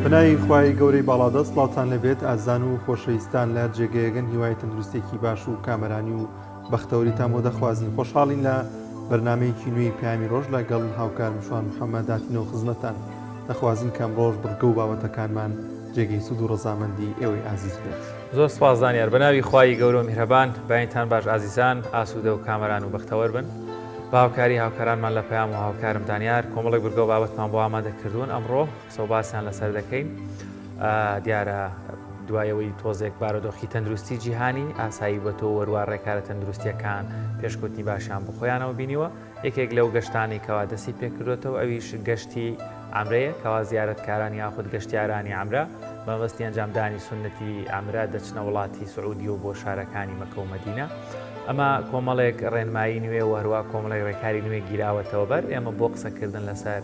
بناوی خوای گەورەی باڵادەست سڵاوتان لەبێت ئازان و خۆشەویستان لە جێگەیەگەن هیوای تەندروستێکی باش و کامەرانی و بەختەوەریتان بۆ دەخوازین. خۆشحاڵین لە بەرنامەیەکی نوێی پامی ڕۆژ لەگەڵ هاوکارم شوان محەممەد داتینەوە خزمەتان دەخوازین کەم ڕۆژ بڕگە و بابەتەکانمان جێگەی سود و ڕەزامەندی ئێوەی ئازیز بێت. زۆر سپاس زانیار بەناوی خوای گەورە و میهرەبان باینتان باش ئازیزان ئاسوودە و کامەران و بەختەوەر بن. باوکاری هاوکارانمان لە پەیام و هاوکارم دانیار کۆمەڵێک بورگە و بابەتمان بۆ ئامادەکردوون ئەمڕۆ قسە و باسییان لەسەر دەکەین. دیارە دوایەوەی تۆزێک بارودۆخی تەندروستی جیهانی ئاسایی بۆ تۆ وەروە ڕێکارە تەندروستیەکان پێشکوتنی باشیان بۆ خۆیانەوە بینیوە. یەکێک لەو گەشتانی کەوا دەستی پێکردوێتەوە ئەویش گەشتی ئەمرەیە کەوا زیارەتکارانی یاخود گەشتیارانی ئەمرە بەمەستی ئەنجامدانی سنەتی ئەمرە دەچنە وڵاتی سعودی و بۆ شارەکانی مەکە و مەدینە. ئەمە کۆمەڵێک ڕێنمایی نوێ و هەروە کۆمەڵی ڕێکاری نوێ گیراوەتەوە بەر ئێمە بۆ قسەکردن لەسەر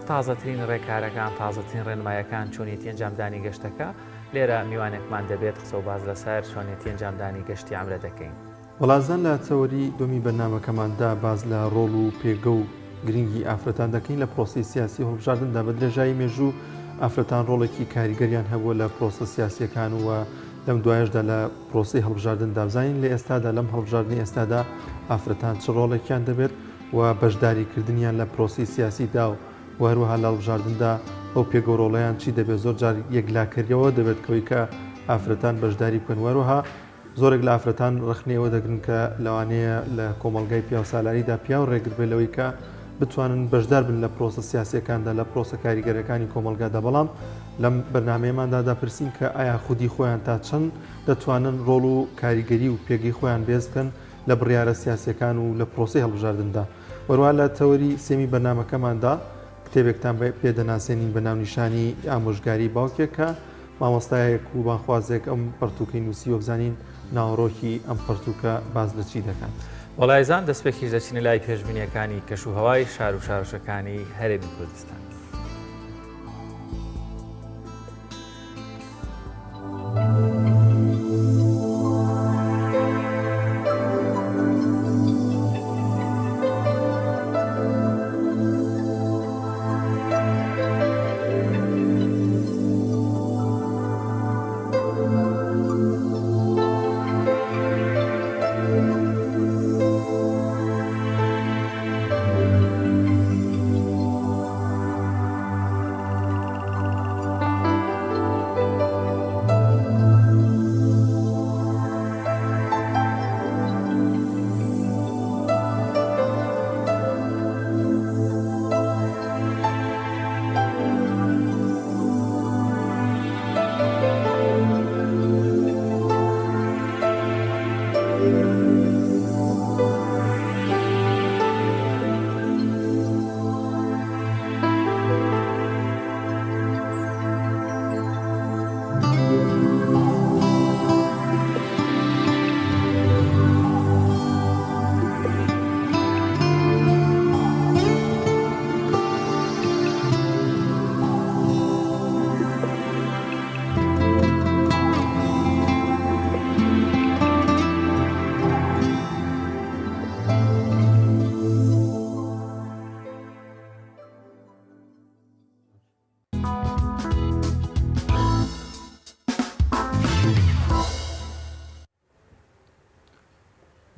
تازەترین ڕێکارەکان تازەترین ڕێنمایەکان چۆنیەتی ئەنجامدانی گەشتەکە لێرە میوانێکمان دەبێت قسە و باز لەسەر چۆنیەتی ئەنجامدانی گەشتی ئەمرە دەکەین. وەڵازان لە چەوەری دومی بەرنامەکەماندا باز لە ڕۆڵ و پێگە و گرنگی ئافرەتان دەکەین لە پرۆسی سیاسی هەڵبژاردندا بە درێژایی مێژوو ئافرەتان ڕۆڵێکی کاریگەریان هەبووە لە پرۆسە سیاسیەکان وە لەم دوایشدا لە پرۆسی هەڵبژاردندا بزانین لە ئێستادا لەم هەڵبژاردننی ئێستادا ئافرەتان چ ڕۆڵێکیان دەبێت و بەشداریکردنیان لە پرۆسی سیاسیدا و هەروەها لە هەڵبژاردندا ئەو پێگەڕۆڵەیان چی دەبێت زۆر جار یەکلاکردیەوە دەبێت کەوەی کە ئافرەتان بەشداری بکەن وەروەها زۆرێک لە ئافرەتان ڕخنەوە دەگرن کە لەوانەیە لە کۆمەلگای پیا و سالاریدا پیا و ڕێگر بێت لەوەی کە بتوانن بەشدار بن لە پرۆسە سیاسیەکاندا لە پرۆسە کاریگەرەکانی کۆمەلگادا. بەڵام لەم بەرنمەیەماندا دەپرسین کە ئایا خودی خۆیان تا چەند دەتوانن ڕۆڵ و کاریگەری و پێگەی خۆیان بێز بکەن لە بڕیارە سیاسیەکان و لە پرۆسی هەڵبژاردندا. وەروە لە تەوەری سێمی بەرنمەکەماندا کتێبێکتان پێدەناسێنین بە ناونیشانی ئامۆژگاری باوکێکە مامۆستایەک و بانخوازێک ئەم پەرتوکەی نووسی و بزانین ناوەڕۆکی ئەم پەرتوکە باز لە چی دەکات. وەڵایزان دەستپێکی دەچینە لای پێشبینیەکانی کەش و هەوای شار و شارۆچەکانی هەرێمی کوردستان.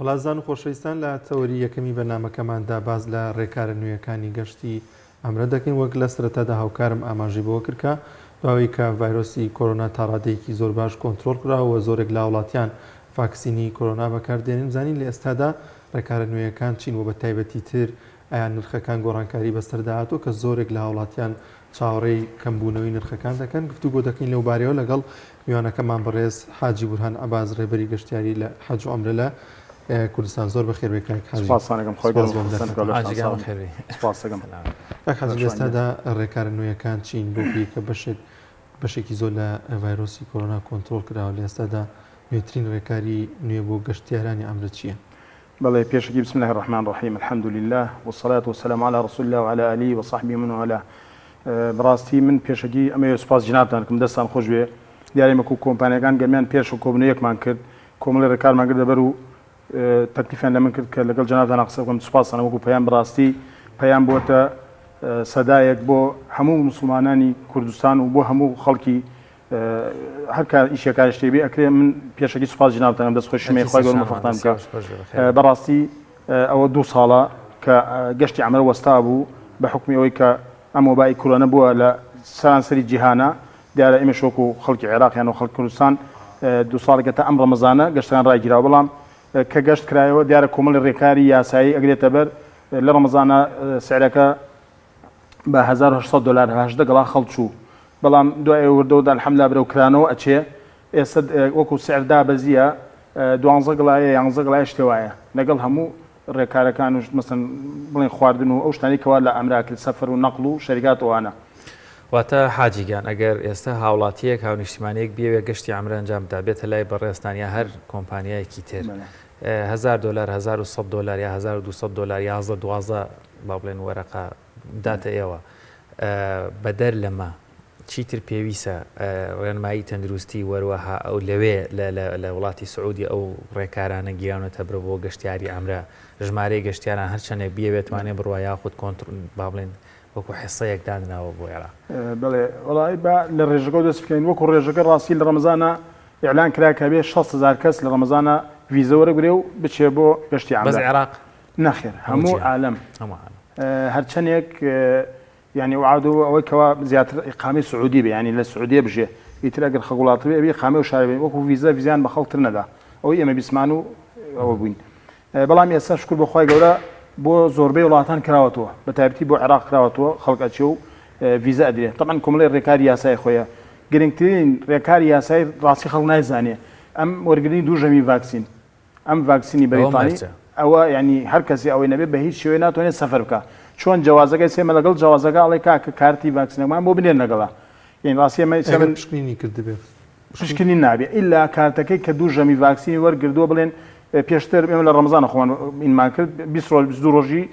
وڵازان و خۆشەویستان لە تەوەری یەکەمی بەرنامەکەماندا باز لە ڕێکارە نوێیەکانی گەشتی ئەمرە دەکەین وەک لە سەرەتادا هاوکارم ئاماژی بۆ کردکە داوای کە ڤایرۆسی کۆرۆنا تا ڕادەیەکی زۆر باش کۆنتترۆل کراوە زۆرێک لە وڵاتیان ڤاکسینی کۆرۆنا بەکاردێنن زانین لە ئێستادا ڕێکارە نوێیەکان چین و بە تایبەتی تر ئایا نرخەکان گۆڕانکاری بەسەرداهاتوە کە زۆرێک لە وڵاتیان چاوەڕێی کەمبوونەوەی نرخەکان دەکەن گفتوگۆ دەکەین لەو بارەوە لەگەڵ میوانەکەمان بەڕێز حاجی بورهان ئەباز ڕێبەری گەشتیاری لە حەج و عومرە لە کوردستان. زۆر بەخێر بێکاک حاجی ئێستادا ڕێکارە نوێیەکان چین بۆ پێکە بەشێکی زۆر لە ڤایرۆسی کۆرۆنا کۆنتترۆل کراوە لە ئێستادا نوێترین ڕێکاری نوێ بۆ گەشتیارانی ئەمرە چییە؟ بەڵێ پێشکی بسم الله الرحمن الرحیم الحمد لله والصلاة والسلام على رسول الله وعلى آله وصحبه من والاه. بڕاستی من پێشکی ئەمە سوپاس جنابتان کەم دەستان خۆش بێ دیارێمەک و کۆمپانیەکان گەرمیان پێش و کۆبنەیەکمان کرد کۆمەڵی ڕێکارمان کرد دەبەر و تەکلیفیان لە من کرد کە لەگەڵ جنابتان قسە بکەم سوپاسانە وەکو پەیام بڕاستی پەیام بۆتە سەدایەک بۆ هەموو مسلمانانی کوردستان و بۆ هەموو خەڵکی هەرکە ئیشەکاری شتێبی ئەکرێ من پێشەکی سوپاس جنابتانم دەستخۆشمێ خۆی گەورم بەفەقتان بکە بەڕاستی ئەوە 2 ساڵە کە گەشتی عەمرە وەستا بوو بە حکمی ئەوەی کە ئەم وبای کۆرۆنا بووە لە سەرانسەری جیهانە دیارە ئێمە شۆک و خەڵکی عێراقیان و خەڵکی کوردستان 2 ساڵێکە تا ئەم ڕەمەزانە گەشتەکان ڕایگیراوە بەڵام کە گەشت کرایەوە دیارە کۆمەڵی ڕێکاری یاسایی ئەگرێتە بەر لە ڕەمەزانە سعرەکە بە 1800 دلار 18 گەڵا خەڵچوو بەڵام دوای وردەوەدا الحەمدلله بەرەو کرانەوە ئەچێ ئێستا وەکو سعردا بەزیە 12 گڵایە 11 گڵای شتێوایە لەگەڵ هەموو ڕێکارەکان و مەسەن بڵێن خواردن و ئەو شتانی کەوا لە ئەمراکرد سەفەر و نەقڵ و شەریکات ئەوانە واتە حاجیگان ئەگەر ئێستا هاوڵاتیەک هاونیشتیمانەیەک بێوێ گەشتی عەمرە ئەنجام بدا بێتە لای بەڕێستانیا هەر کۆمپانیایەکی تر 1000 دلار 1100 دلار یا 1200 دلار 11 12 با بڵێن وەرەقە داتە ئێوە بەدەر لەمە چیتر پێویستە ڕێنمایی تەندروستی وەروەها ئەو لەوێ لە وڵاتی سعودی ئەو ڕێکارانە گیراونەتە برە بۆ گەشتیاری عەمرە ژمارەی گەشتیاران هەرچەندێک بیەوێتوانێ بڕوا یاخود کۆنتڕۆل با بڵێن وەکو حێسەیەک دانراوە بۆ عێراق بڵێ وڵی بە لە ڕێژەکە دەست بکەین وەکو ڕێژەکە ڕاستی لە ڕەمەزانە ئیعلان کرا کە بێ 6,000 کەس لە ڕەمەزانە ڤیزە وەرەگرێ و بچێ بۆ گەشتی عەمرە بەس عێراق نەخێر هەموو عالەم هەرچەندێک يعني وعادوا أو كوا زيادة إقامة سعودية يعني للسعودية بجي يتلاقي الخقولات بي إقامة وشاربين وكو فيزان بخلط ندا أو إما بيسمانو أو بوين بلام يسا شكر بخواي جورا بو زوربي ولاتان كراوتوه بترتيب بو عراق كراوتوه خلق أشيو فيزا أدري طبعا كمل الركاري ياساي خويا جرينتين ركاري ياساي راسي خلق نايزانية أم ورجلين دو جميع فاكسين أم فاكسيني بريطاني أو يعني هركسي أو النبي بهيج شوينات وين السفر بكا چۆن جوازەکەی سێمە لەگەڵ جوازەکە ئەڵێ کاکە کارتی ڤاکسینەکەمان بۆ بنێن لەگەڵا یعنی ڕاستی پشکنینی کرد دەبێت پشکنی نابێت ئیلا کارتەکەی کە دوو ژەمی ڤاکسینی وەرگردووە بڵێن پێشتر ئێمە لە ڕەمەزانە خۆمان ئینمان کرد 22 ڕۆژی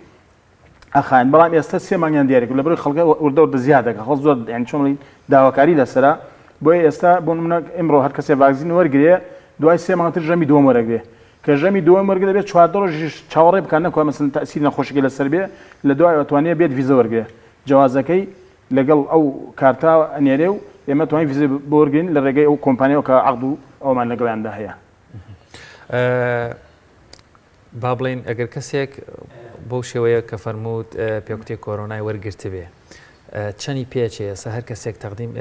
ئەخاین بەڵام ئێستا 3 مانگیان دیارە کرد لەبەرەوەی خەڵکە وردە زیاد دەکات خەڵک زۆر یعنی چۆن داواکاری لەسەرا بۆیە ئێستا بۆ نمونە ئەمڕۆ هەر کەسێ ڤاکسین وەرگرێ دوای 3 مانگتر ژەمی دووەم وەرەگرێ کە ژەمی دووەم وەرگرێ بێت 4 ڕۆژ چاوەڕێ بکات نەکوە مەسەن تەئسیر نەخۆشیەکە لەسەر بێ لە دوای ئەتوانێت بێت ڤیزە وەرگرێ جوازەکەی لەگەڵ ئەو کارتا ئەنێرێ و ئێمە توانین ڤیزە بۆ وەرگین لە ڕێگەی ئەو کۆمپانیەوە کە عەقد و ئەومان لەگەڵیاندا هەیە با بڵێن ئەگەر کەسێک بەو شێوەیە کە فەرمووت پێکوتێک کۆرۆنای وەرگرتە بێ چەنی پێچێ سە هەر کەسێک تەقدیم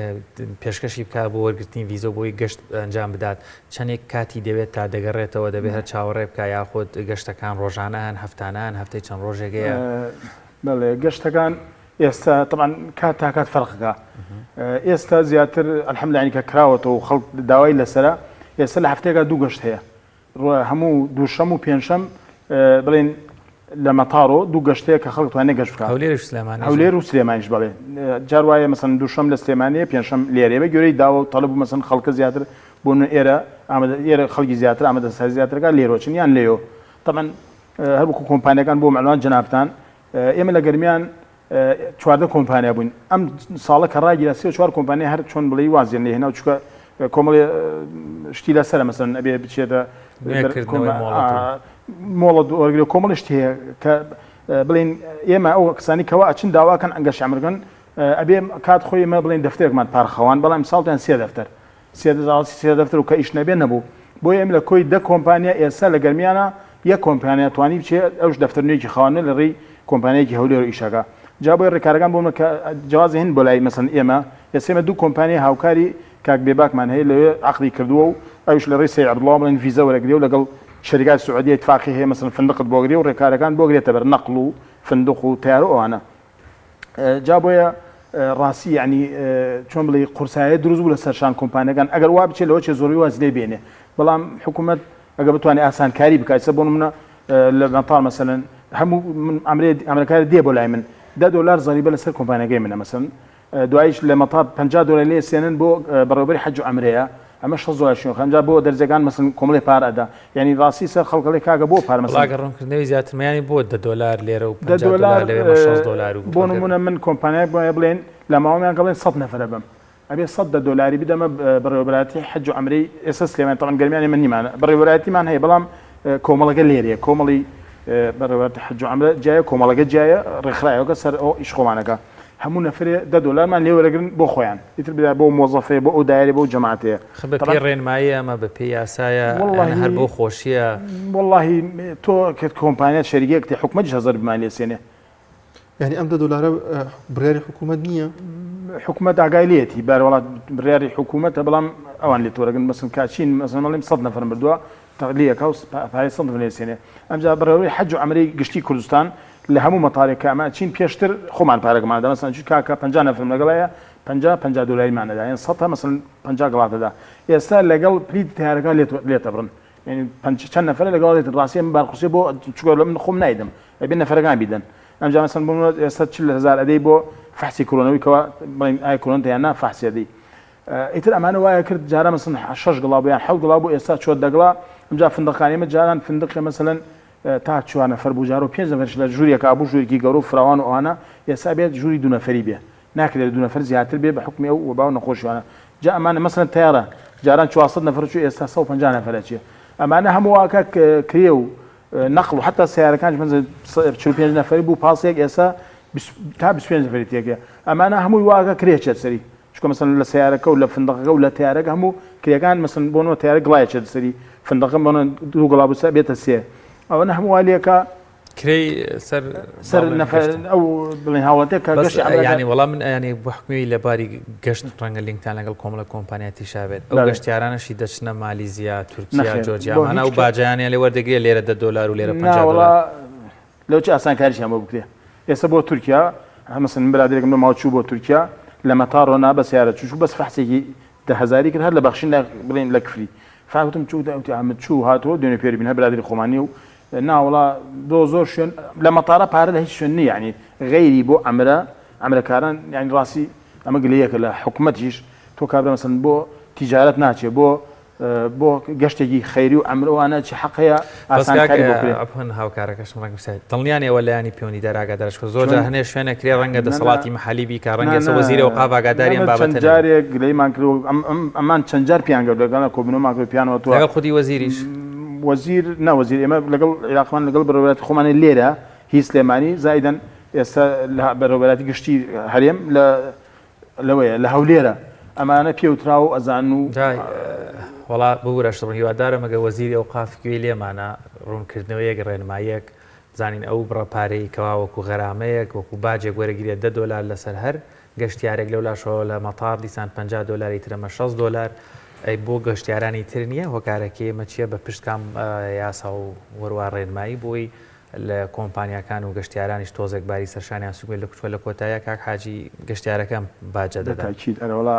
پێشکەشی بکات بۆ وەرگرتنی ڤیزە بۆی گەشت ئەنجام بدات چەندێک کاتی دەوێت تا دەگەڕێتەوە دەبێت هەر چاوەڕێ بکە یاخود گەشتەکان ڕۆژانەیان هەفتانەیان هەفتەی چەند ڕۆژێکەیە بەڵێ گەشتەکان ئێستا طبعاً کات تا کات فەرقەکە ئێستا زیاتر الحەمدلله ینی کە کراوەتەوە و خەڵک داوای لەسەرە ئێستا لە هەفتەیەکە 2 گەشت هەیە هەموو دووشەم و پێنجشەم بڵێن لە مەتاڕۆ 2 گەشتەیە کە خەڵک توانێت گەشت بکات هەولێر و سلێمانیش بڵێ جار وایە مەسەن دووشەم لە سلێمانیە پێنجشەم لێرێ بە گوێرەی داوە و تەڵەب و مەسەن خەڵکە زیاتر بۆ ئێرە ئێرە خەڵکی زیاتر ئامادەسەر زیاترەکە لێرۆچن یان لێیۆ طبعاً هەر وەکو کۆمپانیەکان بۆ معلومات جەنابتان ئێمە لە گەرمیان 14 کۆمپانیا بووین ئەم ساڵە کە ڕاگیرا 34 کۆمپانیا هەر چۆن بڵێ وازیان لێ هێنا و چکە کۆمەڵی شتی لەسەرە مەسەن ئەبێ بچێتە مۆڵە وەرگرێ کۆمەڵی شت هەیە کە بڵێن ئێمە ئەو کەسانی کەوا ئەچن داواکەن ئەنگەشت عەمرەکەن ئەبێ کات خۆی ئێمە بڵێن دەفتەرێکمان پارخەوان بەڵام ساڵتیان 3 دەفتەر 3 دەفتەر و کە ئیش نەبێ نەبوو بۆ ئێمە لە کۆی 10 کۆمپانیا ئێستا لە گەرمیانە یەک کۆمپانیا توانی بچێ ئەوش دەفتەرنوێکی خاوەنە لە ڕێی کۆمپانیایەکی هەولێر و ئیشەکە جا بۆی ڕێکارەکان بۆمە کە جوازی هەن بۆ لای مەسەن ئێمە ئێستا 2 کۆمپانیا هاوکاری کاک بێباکمان هەیە لەوێ عەقدی کردووە و ئەوش لە ڕێی سەید عەبدوڵڵا بڵێن ڤیزە وەرەگرێ و لەگەڵ شەریکای سعودیە اتفاقی هەیە مەسەن فندقت بۆگرێ و ڕێکارەکان بۆگرێتە بەر نەقڵ و فندق و تیار و ئەوانە جا بۆیە ڕاستی یعنی چۆن بڵێ قورسایە دروست بوو لە سەرشان کۆمپانیەکان ئەگەر وا بچێت لەوە چێ زۆری واز لێ بێنێ بەڵام حکوومەت ئەگەر بتوانێت ئاسانکاری بکات سە بۆ نمونە لە مەتاڵ مەسەلەن هەموو ئەمریکای دێ بۆ لای من 10 دلار زەریبە لەسەر کۆمپانیەکەی منە مەسەن دوایش لە مەتاڵ 50 دلار لێ سێنن بۆ بەڕێوەبەری حەج و عەمرەیە ئەمە 6 دلار خەنجا بۆ دەرجەکان مەسەن کۆمەڵی پار ئەدا یعنی ڕاستی سەر خەڵکەڵی کاگە بۆ پار مەسەن ڕۆنکردنەوەی زیاترمەیانی بۆ 10 دلار لێرە و 50 دلار لەوێ 6 دلار و بۆ نمونە من کۆمپانیای بڵێن لە ماوەیان کە بڵێن 100 نەفرە بم ئەبێ 100 دلاری بدەمە بەڕێوەبەراتی حەج و عەمرەی ئێستا سلێمان تەمەن گەرمیانی من نیمانە بەڕێوەبەراتیمان هەیە بەڵام کۆمەڵەکە لێرەیە کۆمەڵی بەڕێوەبەراتی حەج و عەمرە جایە کۆمەڵەکە جایە ڕێکخراوەکە سەر ئەو ئیش خۆمانەکە هەموو نەفرێ $10 لێوەرەگرن بۆ خۆیان ئیتر بدا بۆ مۆزەفەیە بۆ ئەو دایرە بۆ جەماعەتەیە بە پێی ڕێنمایی ئەمە بە پێی یاسایە هەر بۆ خۆشیە واللهی تۆ کە کۆمپانیات شەریکەکتی حکومەتیش هەزار بمان لێسێنێ یعنی ئەم $10 بڕیاری حکوومەت نییە حکومەت ئاگای لێتی بەرەوەڵات بڕیاری حکوومەتە بەڵام ئەوان لێ تۆرەگەن مەسن کاچین مەسن مەڵیم 100 نەفر بردووە تەقلیەکە و پای 100 لێسێنێ ئەمجا بڕێوەی حەج و عەمرەی گشتی کوردستان لە هەموو مەتاڵێک ئەمە چین پێشتر خۆمان پارەکەماندا مەسەن چ کاکە 50 نەفر لەگەڵایە $50 یان 100 مەسەن 50 گڵاتەدا ئێستا لەگەڵ پلیت تیارەکە لێتە بڕن یعنی چەند نەفر لەگەڵ لێتە ڕاستی من بارخوسی بۆ چووکە من خۆم نایدم ئەبێ نەفرەکان بیدەن ئەمجا مەسەن بۆ ئێستا 40,000 ئەدەی بۆ فحسی کۆرۆنەوەی کەوا بڵین ئای کۆرۆنە یان نا فحسی ئەدەی ئیتر ئەمانە وایە کرد جارە مەسەن 6 گڵا بۆ یان 7 گڵا بۆ ئێستا 4 دەگڵا ئەمجا فندقانیمە جاران فندقی مەسەلەن تا 4 نەفر بوو جار و 5 نەفر لە ژوورێکە بوو ژوورێکی گەورە و فراوان و ئەوانە ئێستا بێت ژووری 2 نەفری بێ ناکرێت 2 نەفر زیاتر بێ بە حکمی ئەو وبا و نەخۆشیوانە جا ئەمانە مەسەلەن تیارە جاران 400 نەفر چوو ئێستا 150 نەفرە چیە ئەمانە هەموو واکە کرێ و نەقڵ و حتا سیارەکانش من 45 نەفری بوو پاسێک ئێستا تا 25 نەفری تێکە ئەمانە هەمووی واکە کرێ چێت سەری چکە مەسەن لە سیارەکە و لە فندقەکە و لە تیارەکە هەموو کرێکان مەسەن بۆنەوە تیارە گڵایە چێت سەری فندقە بۆنە 2 گڵا بووسە بێتە 3 ئەوەنە هەموو والیەکە کڕی سەر نەفر ئەو بڵێن هاوڵاتێک کە گەشتی ینی وەڵام من ینی بە حکومی لەباری گەشت ڕەنگە لینکتان لەگەڵ کۆمەڵە کۆمپانیاتی شابێت ئەو گەشتیارانەشی دەچنە مالیزیا تورکیا جۆرجیامانە و باجیانە لێ وەردەگرێت لێرە $10 و لێرە $50 لەو چ ئاسانکاریشیان بۆ بکرێ ئێستا بۆ تورکیا هەمەسن برادێکم لە ماوە چوو بۆ تورکیا لە مەتاڕۆ نا بە سیارە چوو بەس فەحسێکی 10,000 کرد هەر لە بەخشین بڵێن لە کفری فاوتم چوو داوتی ئەمە چوو هاتەوە دوێنێ پێری بین هەر برادری خۆمانی و ناوەڵا بۆ زۆر شوێن لە مەتارە پارە لە هیچ شوێن نیە یعنی غەیری بۆ ئەمرەکاران یعنی ڕاستی ئەمە گلەیەکە لە حکوومەتیش تۆ کابرا مەسەن بۆ تیجارەت ناچێ بۆ گەشتێکی خەیری و ئەمرۆوانە چی حەقەیە ئاسانکاری بۆ بکرێت ئەپن هاوکارەکەشم ڕەنگە بسایت دڵنیانەوە لایانی پەیوەندی داراگادارشکە زۆر هەنێ شوێنە کرێ ڕەنگە دەسەڵاتی مەحەلی بیکە ڕەنگە وەزیرە و قاڤاگاداریان بابەتە جارێک گلەیمان کرد ئەمان چەند جار پیان گەورە لەگەڵ کۆبنەوەمان کرد پیانەوە تۆ لەگەڵ خودی وەزیریش وەزیر ناوەزیر ئێمە لەگەڵ عێراقمان لەگەڵ بەڕێوەبەتی خۆمانی لێرە هیچ سلێمانی زایدەن ئێستا بەڕێوەبەتی گشتی هەرێم لەوەیە لە هەولێرە ئەمانە پێوترا و ئەزان و وڵا بورەشڕ هیوادارە مەگە وەزیری ئەو قافکوێ لێمانە ڕوونکردنەوەیەک ڕێنماییەک بزانین ئەو بڕەپارەی کەوا وەکو غەرامەیەک وەکو باجێک وەرەگیرێت $10 لەسەر هەر گەشتیارێک لەولاشەوە لە مەتار دیسان $50 ترەمە $6 ئەی بۆ گەشتیارانی تر نییە هۆکارەکە ئێمە چییە بە پشتکام یاسا و وەروە ڕێنمایی بۆی لە کۆمپانیەکان و گەشتیارانیش تۆزێک باری سەرشانیان سوگوێت لە کوچوە لە کۆتایە کاک حاجی گەشتیارەکەم باجە دەدات ئەرەوەڵا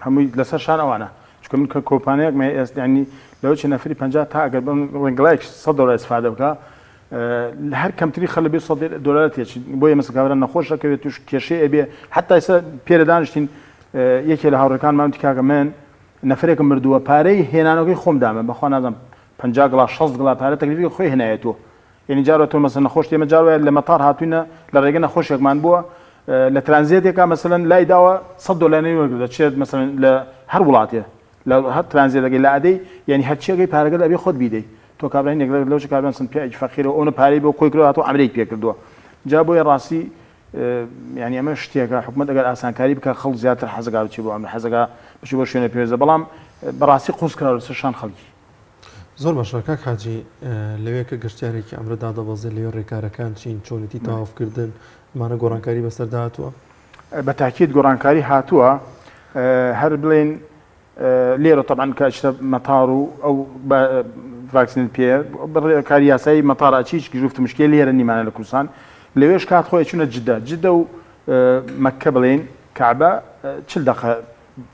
هەمووی لەسەر شان ئەوانە چکە من کە کۆمپانیەک ینی لەو چ نەفری 50 تا ئەگەر ڕنگڵایك $100 استفاده بکە لە هەر کەمتری خەڵ بێ $100 تێچین بۆ ئێمە سەگاورە نەخۆشەکەوێت توش کێشەی ئەبێ حتا ئێستا پێرە دانیشتین یەکێ لە هاوڕەکانمان وتی کاکە من نەفرێکم بردووە پارەی هێنانەکەی خۆم دامە بەخوا نازانم 50 گڵا 60 گڵا پارە تەکلیفی خۆی هێنایەتەوە یعنی جارە تۆ مەسەن نەخۆش ئێمە جارە لە مەتار هاتوینە لە ڕێگە نەخۆشێکمان بووە لە ترانزیتێکا مەسەلەن لای داوە $100 وەرگرت چێت مەسەلەن لە هەر وڵاتێ لە هەر ترانزیتەکەی لە ئەدەی یعنی هەرچیەکەی پارەگەل ئەبێ خۆت بیدەی تۆ کابراین یەکلەر لەو چ کابران سن پیاج فەقیرە ئەوە پارەی بۆ کۆی کردو هاتۆ ئەمریک پێ کردووە جا بۆیە ڕاستی یعنی ئەمە شتێکە حکوومەت ئەگەر ئاسانکاری بکە خەڵک زیاتر حەزەکار بچی بۆ ئەمە حەزەکە بچی بۆ شوێنە پێویستە بەڵام بەڕاستی قوسکراوە لەسەر شان خەڵکی زۆر باشە کاک حاجی لەوەیە کە گەشتیارێکی ئەمرەدا دەبەزێت لەوێ ڕێکارەکان چین چۆنیتی تەواوکردن مانە گۆڕانکاری بەسەردا هاتووە بە تاکید گۆڕانکاری هاتووە هەر بڵێن لێرە طبعا کە شتە مەتاڕ و ئەو ڤاکسین پێ کاری یاسایی مەتاڕ چیچ گرفت مشکل لێرە نیمانە لە کوردستان لەوێش کات خۆی چونە جدە و مەککە بڵێن کعبە 40 دقیقە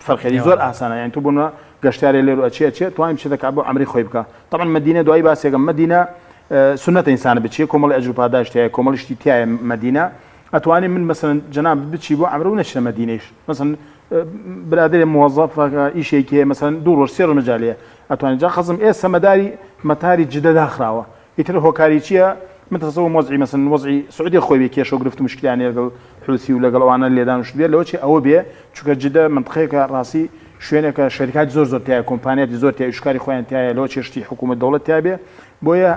فەرقی زۆر ئاسانە یان تۆ بوونە گەشتیارێ لێرە ئەچێ توانین بچێتە کعبە و عەمرەی خۆی بکە طبعا مەدینە دوای باسێکم مەدینە سنەتە ئینسانە بچێ کۆمەڵی ئەجر و پاداش تایە کۆمەڵی شتی تایە مەدینە ئەتوانین من مەسەلەن جەناب بچی بۆ عەمرە و نەچنە مەدینەیش مەسەلەن برادێ موظفە ئیشێکی مەسەلەن 2 ڕۆژ 3 ڕۆژ مەجالیە ئەتوانین جا خەزم ئێستا مەتاری جدە داخراوە ئیتر هۆکاری چییە متصور وضعی مثلا وضعی سعودی خوي بكيشو قرفت مشكله يعني لقل حوثي ولا قالوا انا اللي دانش بيه لو شيء او بيه چونکە جده منطقه راسي شوێنێکە شرکات زۆر تایە کۆمپانیات زۆر تایە شکاری خۆیان تایە لەوە چێشتی حکوومەت دەوڵەت تابێ بۆیە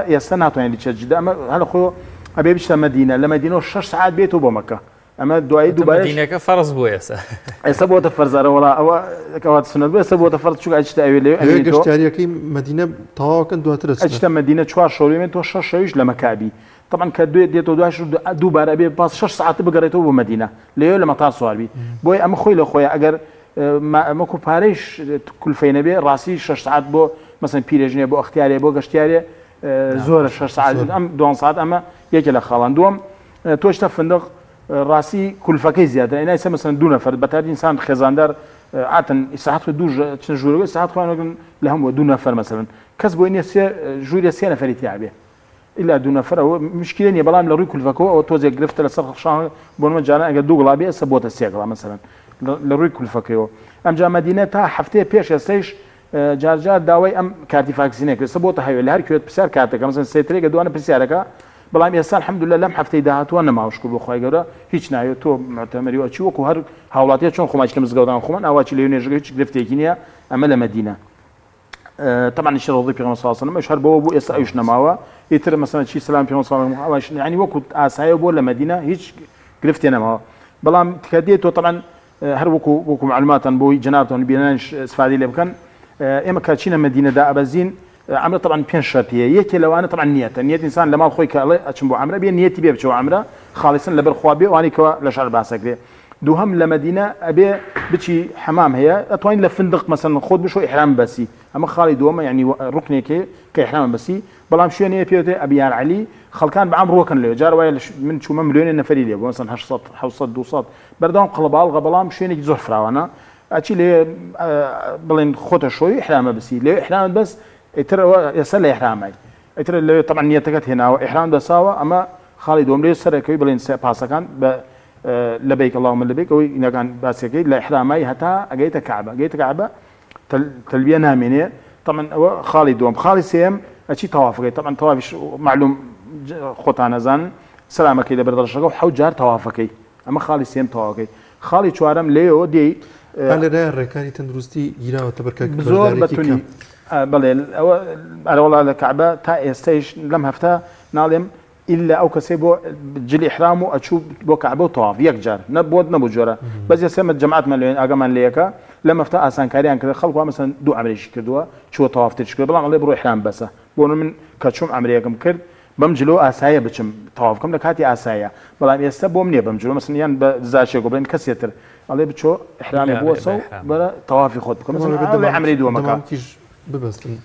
ئێستا ناتوانین چ جدە ئەمە هەڵ خۆ ئەبێ بچتە مەدینە لە مەدینەوە 6 ساعات بێتەوە بۆ مەکە ئەمە دوایی دووبارە دینەکە فەرز بوو ئێستا بۆتە فەرزارە وڵا ئەوە کەوات سنت بوو ئێستا بۆتە فەرز چووکە ئەچتە ئەوێ لێ گەشتیاریەکەی مەدینە تەواوکەن دواتر ئەچتە مەدینە 4 شەوێن تۆ 6 شەویش لە مەکابی طبعا کە دێتەوە دوایش دووبارە بێ پاس 6 ساعت بگەڕێتەوە بۆ مەدینە لێ لە مەتار سواربی بۆی ئەمە خۆی لە خۆیە ئەگەر ئەمەکو پارەیش کولفەی نەبێ ڕاستی 6 ساعت بۆ مەسەن پیرێژنێ بۆ ئەختیارێ بۆ گەشتیارێ زۆرە 6 ساعت ئەم 2 ساعت ئەمە یەکێ لە خاڵان دووەم تۆشتە فندق ڕاستی کولفەکەی زیاتر ئەی نایسە مەسەن دوو نەفەر بەتابی ئینسان خێزاندار ئاتن ساعت دوو چەند ژوورەوەی ساعت خوانەگەن لە هەموو دوو نەفەر مەسەن کەس بۆی نییە ژوورە سێ نەفەری تیاابێ إلا دو نفر مشكلة نية بلام لروي كل فكوا أو توزيع قرفت لسر خشان بونما جانا أجد دو غلابي أسبوت السياق مثلا لروي كل فكوا أم جا مدينة تا حفتة بيش يستيش جار داوي أم كارتي فاكسينك سبوت هاي اللي هركيوت بسر كارتك مثلا سيتريك دو أنا بسيارك بلام يسان الحمد لله لم حفتة دهات وأنا ما أشكر بخواي جرا هيج نايو تو معتمري وأشي وكو هر حولاتي شون خماش كم زجودان خمان أواشي ليونيش هيج قرفت يكينيا أملا مدينة طبعا الشيء الوظيفي في صلى الله عليه وسلم مش هربوا بو يسأيش نماوا يتر مثلا شيء سلام في صلى الله عليه وسلم يعني وقت أسايا بولا مدينة هيج قرفت نماوا بلام تكديته طبعا هر وكو معلومات بو جنابتهم بيناش استفادة اللي بكن إما كاتشينا مدينة دا أبزين عمره طبعا بين شرطية يكي لو أنا طبعا نية إنسان لما خوي كله أشبه عمره بين نيتي بيبشوا عمره خالصا لبر خوابي وأنا كوا لشعر باسكري دوهم لمدينة أبي بتشي حمام هي أتوين لفندق مثلا خود بشو إحرام بسي أما خالي دوما يعني ركني كإحرام بسي بلام شو يعني بيوتي أبي يار علي خلكان بعمر روكن له جار ويا من شو مليون نفري له مثلا 800 200 بردان قلبال غبلام شو يعني زور فراوانا أشي لي بلين خوته شوي إحرام بسي ليه إحرام بس ترى يسأل إحرامي ترى اللي طبعا نيتك هنا إحرام بساوى أما خالي دوم ليه سر كوي بلين باسكان لبيك اللهم لبيك أو إذا كان باسكي لا إحرامي حتى أجيت كعبة تلبية نامينية طبعا هو خالي دوم خالي سيم أشي توافقي طبعا توافق معلوم خطانا زان سلامك إذا بدر شقو حوجار توافقي أما خالي سيم توافقي خالي شوارم ليو دي على الركاني تندرستي جيرا وتبركك بزور بتوني بله على والله الكعبة تا يستيش لم هفتا نالم إلا أو كسبوا جلي إحرامه أشوف بو كعبة وطواف يكجر نبو جرا بس يسمى جماعة مليون أجمع ليكا لما فتح أسان كاريان كذا خلقوا مثلا دو عمليش كدوا شو طواف تشكل بلا عليه بروح إحرام بس بونو من كشوم عمليكم كرد بمجلو أسايا بتشم طوافكم لك هاتي أسايا بلا يستبوا مني بمجلو مثلا يان بزاشي قبلين كسيتر عليه بتشو إحرامي بوصو بلا طوافي خدكم مثلا عملي دوا مكان ببستن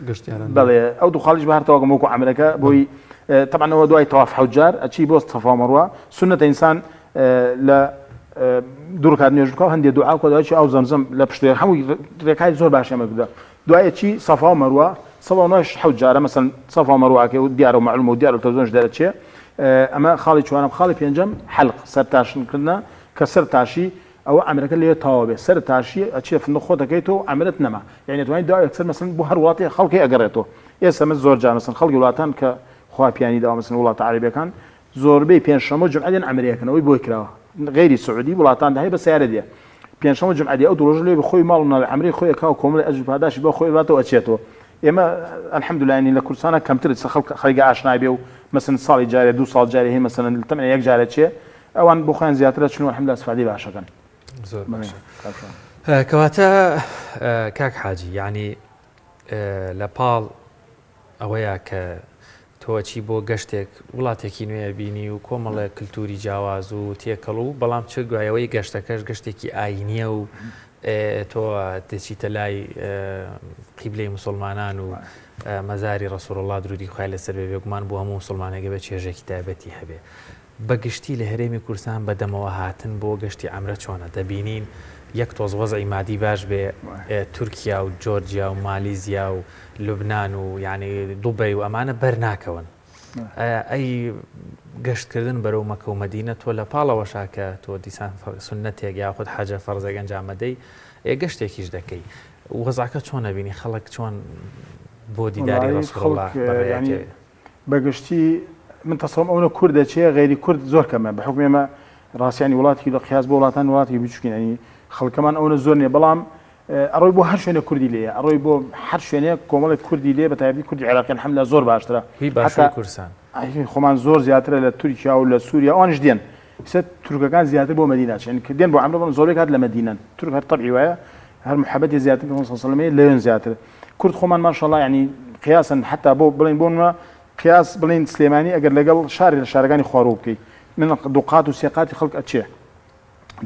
قشتياران بله أو دخالش بهر توقع موكو عملك بوي طبعا هو دواي طواف حجار أشي بوست صفا ومروة سنة إنسان لا دور كاد نيجوكا هندي دعاء كذا شيء أو زمزم لا بشتري حمو ركاية زور بعشان ما كذا دعاء شيء صفا ومروة صفا وناش حجارة مثلا صفا ومروة كي وديارو معلومة وديارو تلفزيون جدار شيء أما خالي شو أنا خالي بينجم حلق سرتاش كنا كسرتاشي أو عملك اللي يتوابه سرتاشي أشي في النخوة كيتو عملت نما يعني توين دعاء يكسر مثلا بحر واطي خلقي أجرته يسمى الزور جا مثلا خلقي ولاتان خوا بياني دا مثلا ولايات عربية كان زور بي بين شمو جمعة عملية كانوا يبغوا يكرهوا غير سعودي ولايات ده هي بس سيارة دي بين شمو جمعة أو دروج اللي بخوي مالنا العمري خوي كاو كومل أجيب هذاش بخوي باتو أشيته إما الحمد لله يعني لكل سنة كم ترد خلق عشنا بيو مثلا صال جاري دو صال جاري هي مثلا الثمن يك جاري شيء أو عن بخان زيادة شنو الحمد لله استفادي بعشرة كان زور كواتا كاك حاجي يعني لبال أويا ك تۆچی بۆ گەشتێک وڵاتێکی نوێ بینی و کۆمەڵە کللتوری جیاواز و تێکەڵ و بەڵام چ گوایەوەی گەشتەکەش گەشتێکی ئاینیە و تۆ دەچیتە لای قیبلەی مسلمانان و مەزاری ڕەسوڵ الله درودی خوای لەسەر بێ بێگومان بۆ هەموو مسلمانێکە بە چێژێکی تایبەتی هەبێ بەگشتی لە هەرێمی کوردستان بەدەمەوە هاتن بۆ گەشتی عەمرە چۆنە دەبینین یەک تۆز وەزعی مادی باش بێ تورکیا و جۆرجیا و مالیزیا و لوبناان و یعنی دوبەی و ئەمانە بەرناکەون ئەی گەشتکردن بەرەو مەکە و مەدینە تۆ لە پاڵەوەشا کە تۆ دیسان سنەتێک یاخود حەجە فەرزێک ئەنجامەدەی گەشتێکیش دەکەی وەزعەکە چۆن نەبینی خەڵک چۆن بۆ دیداری ڕەسوڵ الله بەگشتی من تەسەڵم ئەوە کوردەچێ غێری کورد زۆر کەمە بەحکم ئێمە ڕاستیانی وڵاتی لە قیاس بۆ وڵاتان وڵاتی بچووکین ینی خەڵکەمان ئەوە زۆر نیە بەڵام ئەڕۆی بۆ هەر شوێنە کوردی لێیە ئەڕۆی بۆ هەر شوێنەیە کۆمەڵێک کوردی لێ بە تایبەتی کوردی عێراقیان حەملا زۆر باشترە باشە کوردستان خۆمان زۆر زیاترە لە تورکیا و لە سووریا ئەوانش دێن ئێستا تورکەکان زیاتر بۆ مەدینە چێن کە دێن بۆ عەمرە بڵن زۆرێک هات لە مەدینەن تورک هەر تەبعی وایە هەر محەبەتی زیاتر پێغەمبەر صلی الله علیه و سلم لەوێن زیاتر کورد خۆمان ماشاءالله یعنی قیاسن حتا بۆ بڵین بۆنمە قیاس بڵین سلێمانی ئەگەر لەگەڵ شاری لە شارەکانی خوارەوە بکەیت من دوقات و سێقاتی خەڵک ئەچێ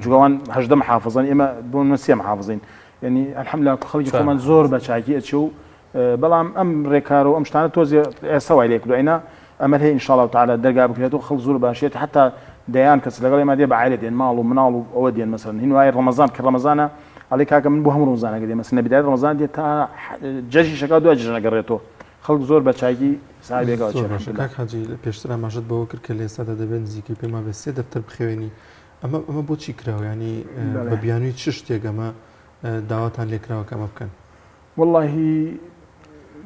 جوان 18 محافظن ئێمە بۆن 3 محافظین یعنی الحەمدلله خەڵکی خۆمان زۆر بە چاکی ئەچێ و بەڵام ئەم ڕێکار و ئەم شتانە تۆزێ ئێستا وای لێ کردوینە ئەمە هەیە ان شاء الله تعالی دەرگا بکرێتەوە خەڵک زۆر باشێت حتا دەیان کەس لەگەڵ ئێمە دێ بە عایلە دێن ماڵ و مناڵ و ئەوە دێن مەسەڵەن هین وایە ڕەمەزان کە ڕەمەزانە ئەڵێ کاکە من بۆ هەموو ڕەمەزانەکە دێ مەسەڵەن لە بدایەت ڕەمەزان دێت تا جەژی شەکا دوای جژنە گەڕێتەوە خەڵک زۆر بە چاکی ساحبێکەوە چێ کاک حاجی پێشتر ئاماژەت بەوە کرد کە لە ئێستادا دەبێت نزیکی پێما بێت 3 دەفتەر بخوێنی ئەمە بۆچی کراوە ینی بە بیانووی چ شتێک ئەمە داواتان لێکراوە کە ئەمە بکەن واللهی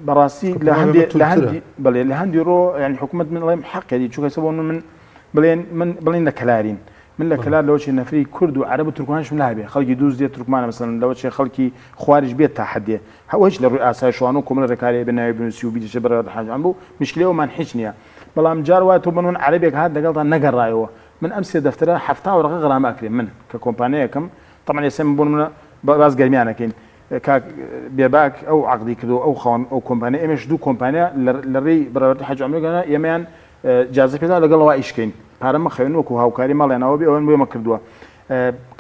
بەڕاستی لە هەندی ڕۆ ینی حکوومەت من بڵێم حەقێتی چووکە بۆ من بڵێن لە کەلارین من لە کەلار لەوەی نەفری کورد و عەرەب و تورکمانشم لابێ خەڵکی دووز دێت تورکمانە مەسەڵەن لەوەی خەڵکی خواریش بێت تا حەدێ هەوەش لە ڕووی ئاسایی شوان و کۆمەڵ ڕێکاریە بەناوی بنووسی و بیدیشە بەرەوەت حاجان بوو مشکلەوەمان هیچ نییە بەڵام جار وایە تۆ بن من عەرەبێک هات لەگەڵتان نەگەڕایەوە من ئەم 3 دەفتەرە 70 وەرەقە غەرامە ئەکرێ من کە کۆمپانیەکەم طبعا ئێستا من بۆ منە باز گەرمیانەکەین کاک بێباک ئەو عەقدی کردو ئەو خاوەن ئەو کۆمپانیا ئێمەش دوو کۆمپانیا لە ڕێی بەراوردی حەج و عومرەکانە ئێمەیان جازە پێدا لەگەڵەوە ئیشکەین پارەمە خەوێن وەکو هاوکاری ماڵێنەوە بێ ئەوەن بۆمە کردووە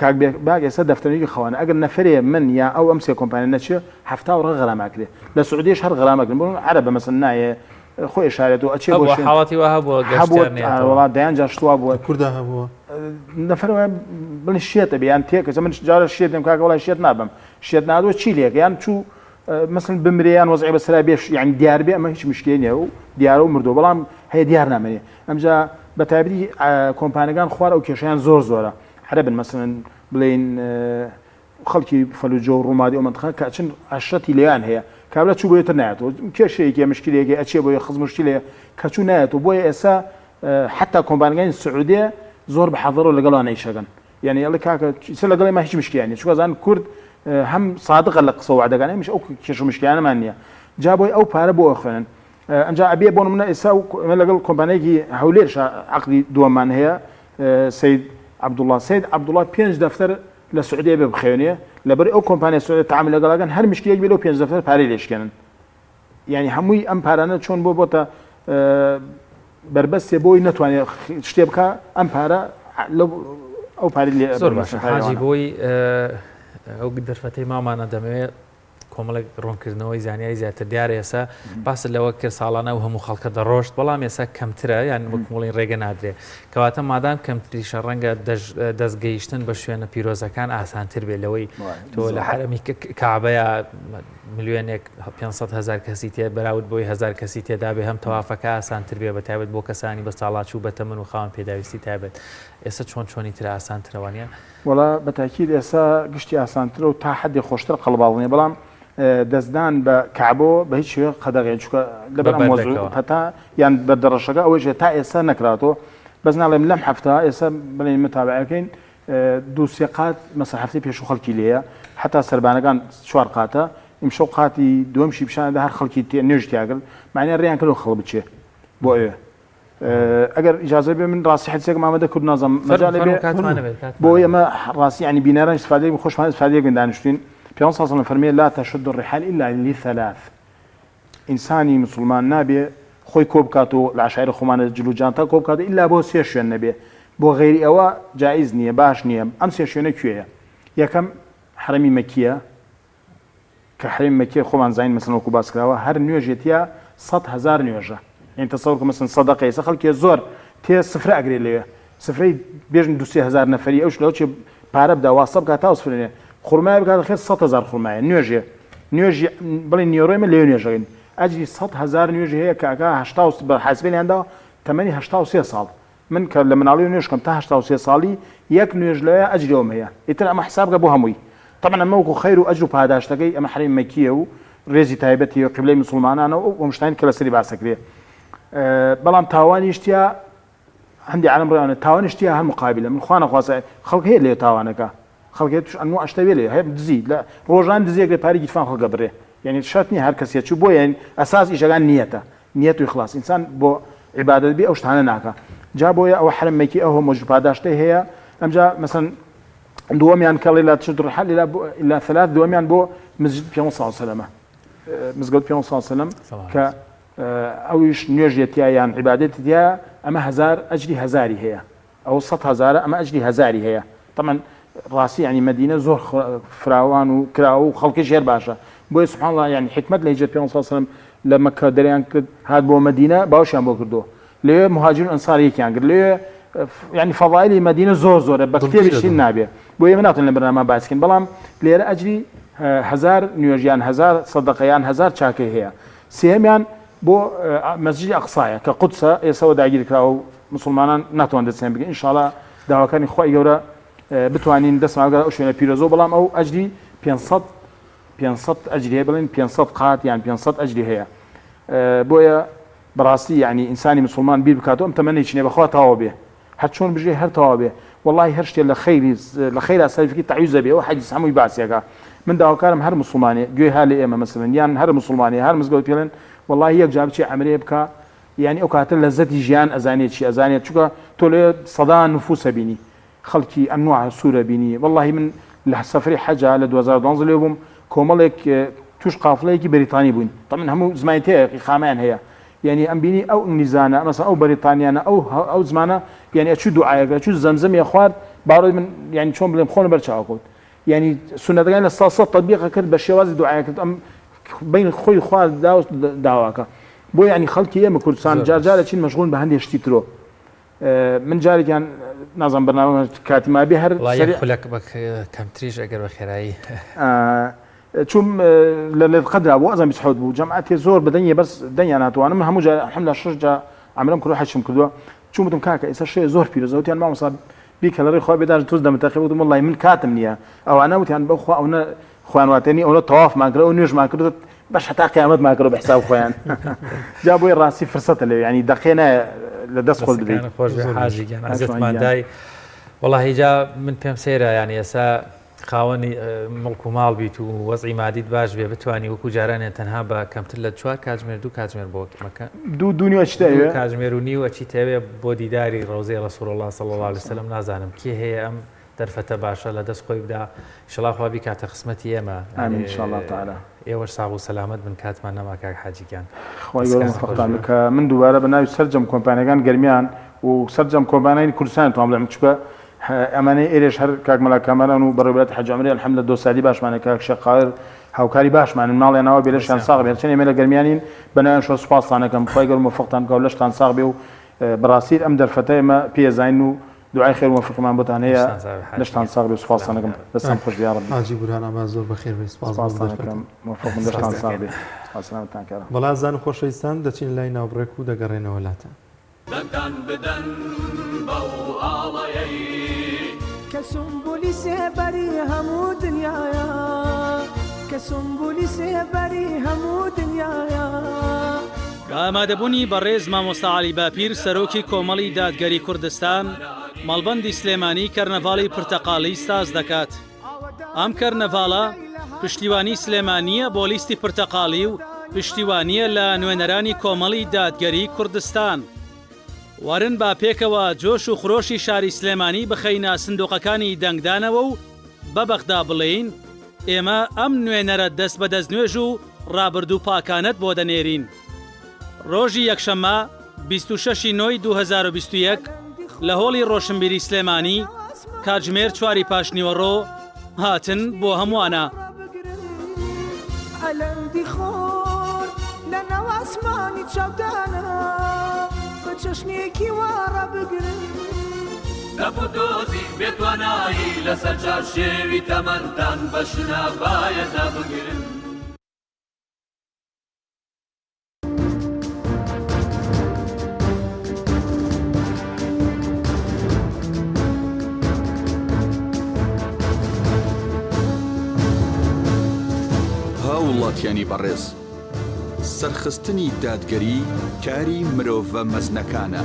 کاک بێباک ئێستا دەفتەرێکی خەوانە ئەگەر نەفرێ من یا ئەو ئەم 3 کۆمپانیا نەچێ 70 وەرەقە غەرامەکرێ لە سعودیش هەر غەرامەکردن بۆ عەرەبە مەسەڵەن نایە خۆی اشارێت و ئەچێ بۆ حاڵەتی وها بۆ وڵات دەیان جاشتوا بووە کووردا هەبووە نەفرەوە بڵێ شێتە بیان تێکە من جارە شێت دێم کاکە وڵای شێت نابم شێت نادوە چی لێک یان چوو مثلا بمریان وەزعی بەسەرا بێش یعنی دیار بێ ئەمە هیچ مشکلی نییە و دیارە و مردووە بەڵام هەیە دیار نامێنێ ئەمجا بە تایبەتی کۆمپانیەکان خوار ئەو کێشەیان زۆرە هەرەبن مثلا بڵێن خەڵکی فەلوجە و ڕوومادی ئەو منتخە کە چن عەشەتی لێیان هەیە کابرا چوو بۆیەتر نایەتەوە کێشەیەکی مشکلەیەکی ئەچێ بۆیە خزم مشکلەیە کە چوو نایەتەوە بۆیە ئێستا حتا کۆمپانیەکانی سعودیە زۆر بە حەذەر و لەگەڵان ئیشەکەن یعنی ئەڵێ کاکە لەگەڵی ما هیچ مشکلیانی چونکە زان کورد هەم صادقە لە قسە و وعدەکانی مش ئەو کێش و مشکلیانەمان نییە جا بۆی ئەو پارە بۆ خوێنن ئەمجا ئەبێ بۆ منە ئێستا لەگەڵ کۆمپانیەکی هەولێرش عەقدی دووەمان هەیە سید عەبدوڵڵا 5 دەفتەر لە سعودیە بێ بخوێنێ لەبەر ئەو کۆمپانیا سعودی تعامل لەگەڵاکەن هەر مشکلێک بێ لەو 5 دەفتەر پارەی لێشکێنن یعنی هەمووی ئەم پارانە چۆن بۆتە بربەستێ بۆی نەتوانێت شتێ بکە ئەم پارە ئەو پارەی لێ زۆر باشە حاجی بۆی ئەو دەرفەتەی مامانە دەمەوێت کۆمەڵێک ڕوونکردنەوەی زانیاری زیاتر دیارە ئێستا باس لەوە کرد ساڵانە و هەموو خەڵکە دەڕۆشت بەڵام ئێستا کەمترە یان وەکمڵین ڕێگە نادرێ کەواتە مادام کەمتریشە ڕەنگە دەستگەیشتن بە شوێنە پیرۆزەکان ئاسانتر بێ لەوەی تۆ لە حرەمی کعبەیە ملیۆنێک 500,000 کەسی تێ بەراورد بۆی 1000 کەسی تێدا بێ هەم تەوافەکە ئاسانتر بێ بەتایبەت بۆ کەسانی بە ساڵات و بەتەمەن و خاوەن پێداویستی تایبەت ئێستا چۆنی تر ئاسانترەوانە وڵا بەتاکید ئێستا گشتی ئاسانترە و تا حەدی خۆشتر قەڵباڵنیە بەڵام دەستدان بە کعبۆ بە هیچ شوێ قەدەغێن چووکە لەبەر هەتا یان بە دەڕەشەکە ئەوەش تا ئێستا نەکراتەوە بەس ناڵێم لەم هەفتە ئێستا بڵێن متابعەکەین دووسێ قات مەسەڵ هەفتەی پێش و خەڵکی لێیە حتا سەربانەکان 4 قاتە ئیمشەو قاتی دووەمشی پیشانەدا هەر خەڵکی نوێژ تیاگەل معنیە ڕێیان کردەوە خەڵ بچێ بۆ ئێوە ئەگەر ئیجازە بێ من ڕاستی حەدیسێک مامەدە کورد نازەم مەجال بێ بۆ ئێمە ڕاستی ینی بینەران استفادەی خۆشمان استفادەیەکن دانیشتوین پیامبەر صلی الله علیه و فرمیێ لا تشد الرحال الا لثلاث ئینسانی مسلمان نابێ خۆی کۆ بکات و لە عەشایری خۆمانە جلوجانتا کۆ بکات ئیلا بۆ 3 شوێن نەبێ بۆ غەیری ئەوە جایز نییە باش نییە ئەم 3 شوێنە کوێیە یەکەم حرەمی مەکیە کە حرەمی مەکیە خۆمان زانین مەسەڵەن وەکو باس کراوە هەر نوێژێتە 100,000 نوێژە یعنی تەسەوور کە مەسەڵەن سەدەقە ئێستا خەڵکی زۆر تێ سفرە ئەگرێ لێوێ سفرەی بێژن 2,000 نەفەری ئەوش لەوە چێ پارە بدە واسە بکات تا سفرێنێ خورمای بکات خێر 100,000 خورمایە نوێژی بڵێن نیۆڕۆیمە لێو نوێژەکەین ئەجری 100,000 نوێژی هەیە کاکە 80 بە حاسبێنیاندا تەمەنی 83 ساڵ من کە لە مناڵی نوێژکەم تا 83 ساڵی یەک نوێژ لەوەیە ئەجرەوەم هەیە ئیتر ئەمە حسابکە بۆ هەمووی طبعا ئەمە وەکو خەیر و ئەجر و پاداشتەکەی ئەمە حرەمی مەکیە و ڕێزی تایبەتی و قیبلەی موسڵمانانەوە و ئەم کە لەسەری باسەکرێ بەڵام تاوانیشتیا هەندی عالم ڕێوانە تاوانیشتیا هەر مقابلە من خوا نەخواسە خەڵک هەیە لێ تاوانەکە خەڵکی توش ئەنوە ئەشتەوێ لێ هەیە دزی لە ڕۆژان دزیەک لێ پارێکی فان خەڵکە بڕێ یعنی شەرت نییە هەر کەسێک چوو بۆ یعنی ئەساس ئیشەکان نیەتە نیەت و ئیخلاص ئینسان بۆ عیبادەت بێ ئەو شتانە ناکە جا بۆیە ئەوە حرمێکی ئەوە مۆژ پاداشتەی هەیە ئەمجا مەسەن دووەمیان کەڵی لا تشد الرحال إلى ثلاث دووەمیان بۆ مسجد پێ سەلەمە مزگەوت پێ سەلەم کە ئەویش نوێژێتیان عیبادەتیە ئەمە هزار ئەجری هەزاری هەیە ئەو 100,000 ئەمە ئەجری هەزاری هەیە طبعا ڕاستی ینی مدینە زۆر فراوان و کراوە و خەڵکی ژێر باشە بۆیە سبحان الله ینی حکمت لە هیجرەت پێ سەلەم لە مەکە دەریان کرد هات بۆ مدینە باوشیان بۆ کردو لێ مهاجرون ئەنسار یەکیان کرد لێ ینی فەضائلی مدینە زۆرە بە کتێبیشی نابێ بۆیە من ناتوانین لە بەرنامە باسکەین بەڵام لێرە ئەجری 1000 نوێژیان 1000 سەدەقەیان 1000 چاکەی هەیە سێمیان بۆ مەسجدی ئەقسایە کە قودسە ئێسەوە داگیر کراوە و مسلمانان ناتوان دەستیان بگەن ئینشاءالله داواکانی خۆی گەورە بتوانین دەستماگەر ئەو شوێنە پیرۆزۆ بەڵام ئەو ئەجری 500 ئەجری هەیە بڵێن 500 قات یان 500 ئەجری هەیە بۆیە بەڕاستی ینی ئینسانی مسلمان بیر بکاتەوە ئەم تەمەنی چینێ بەخوا تاوا بێ هەر چۆن بژێ هەر تاوا بێ والله هەر شتێ لە خەیرا سەرفکی تەعویزە بێ ئەو حەدیث هەمووی باسیەکە من داواکارم هەر مسلمانێ گوێ ها لە ئێمە مەسەلەن یان هەر مسلمانێ هەر مزگەوت پێڵێن والله یەک جار بچێ عەمرێ بکە یعنی ئەو کاتە لەزەتی ژیان ئەزانێت چی ئەزانێت چونکە تۆ لێ سەدا نفوسە بینی خەڵکی ئەنواع سوورە بینی والله من لە سەفری حەجا لە 2012 لێ بووم کۆمەڵێک توش قافڵەیەکی بەریتانی بووین طبعا هەموو زمانیتەیەکی خامیان هەیە یعنی ئەم بینی ئەو ئینگلیزانە مەسەڵەن ئەو بەریتانیانە ئەو زمانە یعنی ئەچوو دوعایەکە چوو زەمزەمی خوارد باڕۆی من یعنی چۆن بڵێم خۆن بەرچاوکەوت یعنی سونەتەکان لە ساسە تەطبیق کرد بە شێوازی دوعایە کرد ئەم بین خۆی خوارد داواکە بۆ یعنی خەڵکی ئێمە کوردستان جارجارە چین مەشغول بە هەندێک شتی ترۆ من جارێکیان نازانم بەرنامە کاتی مابێ هەر خولەک بە کەمتریش ئەگەر بە خێرایی چوم لە قەدرا بۆ ئەزان 20 بوو جەماعەتی زۆر بەدەنیە بەس دەنگیان ناتوانم هەموو جار الحەمدولillah 6 جا عەمرم کردو حەجم کردووە چوومتم کاکە ئێستا شێ زۆر پیرۆزەوتیان مامۆستا بیکە لە ڕێی خوا بێدار توز دەمەتەقی وتم وڵڵی من کاتم نییە ئەوانە وتیان بەخوا ئەوە خوانواتێنی ئەوە تەواف ماکرە و نوێژ ماکردوت باش هەتا قیامەت ماکرۆ بە حساب خۆیان جا بۆی ڕاستی فرسەتە لێ ینی دەقێ نایە لە دەست خۆت بدەیت خۆش حاجیگیان ئازەتماندای وڵڵا هیجا من پێم سێرە ینی ئێستا خاوەنی مڵک و ماڵ بیت و وەزعی مادیت باش بێ بتوانانی وەکو جارانێ تەنها بە کەمتر لە 4 کاتژمێر 2 کاتژمێر بۆ مەکە دوو چیتەوێ کاتژمێر و نیو ئەچی تەوێ بۆ دیداری ڕۆزەی ڕەسوڵ الله صلی الله علیه وسلم نازانم کێ هەیە ئەم دەرفەتە باشە لە دەست خۆی بدا ئینشەڵا خوا بیکاتە خزمەتی ئێمە ئامین ئینشاءالله تعالی ئێوەش ساغ و سەلامەت بن کاتمان نەما کاک حاجیگیان خۆی گەورە موفقتان کە من دووبارە بە ناوی سەرجەم کۆمپانیەکان گەرمیان و سەرجەم کۆمپانیای کوردستان توام بڵێم چونکە ئەمانەی ئێرێش هەر کاک مەلا کامەران و بەڕێوەبەرەتی حەج عومرە الحەمدولillah دۆ سادی باشمانە کاک شەقایر هاوکاری باشمانن ماڵیان ناوە بێلەشیان ساغ بێ چەند ئێمە لە گەرمیانین بەنایان شۆ سوپاسانەکەم خۆی گەورە موفقتان کە لەشتان ساغ بێ و بەڕاستی ئەم دەرفەتە ئێمە پێزین و دوعای خێر و موفقمان بۆتان هەیە لەشتان ساغ بێ و سوپاسانەکەم دەستان خۆش بیا ڕەبی حاجی بورهان ئەما زۆر بەخێر بێ سوپاسانەکەم موفق بن دەشتان ساغ بێ سلامتان کەرە بەڵام زان خۆشەویستان دەچین لای ناوبڕێک و دەگەڕێنەوە لاتە دەکەن بدەن بەو ئاڵەیەی کە سمبولی سێبەری هەموو دنیاە کە سمبولی سێبەری هەموو دنیاە ئامادەبوونی بەڕێز مامۆستا عەلی باپیر سەرۆکی کۆمەڵی دادگەری کوردستان مەڵبەندی سلێمانی کەرنەڤاڵی پرتەقاڵی ساز دەکات ئەم کەرنەڤاڵە پشتیوانی سلێمانیە بۆ لیستی پرتەقاڵی و پشتیوانیە لە نوێنەرانی کۆمەڵی دادگەری کوردستان وارن با پێکەوە جۆش و خرۆشی شاری سلێمانی بخەینە سندوقەکانی دەنگدانەوە و بەبەخدا بڵێین ئێمە ئەم نوێنەرە دەست بەدەست نوێژ و ڕابرد و پاکانت بۆ دەنێرین ڕۆژی یەکشەممە 26 نۆی 2021 لە هۆڵی ڕۆشنبیری سلێمانی کاتژمێر 4 پاشنیوەڕۆ هاتن بۆ هەمووانە ئەلەندی خۆر لە ناو ئاسمانی چاودانە بە چەشنێکی وارە بگرن دەبوو دۆزی بێتوانایی لەسەر چارشێوی تەمەندان بەشنا بایەتە بگرن هاوڵاتیانی بەڕێز سەرخستنی دادگەری کاری مرۆڤە مەزنەکانە.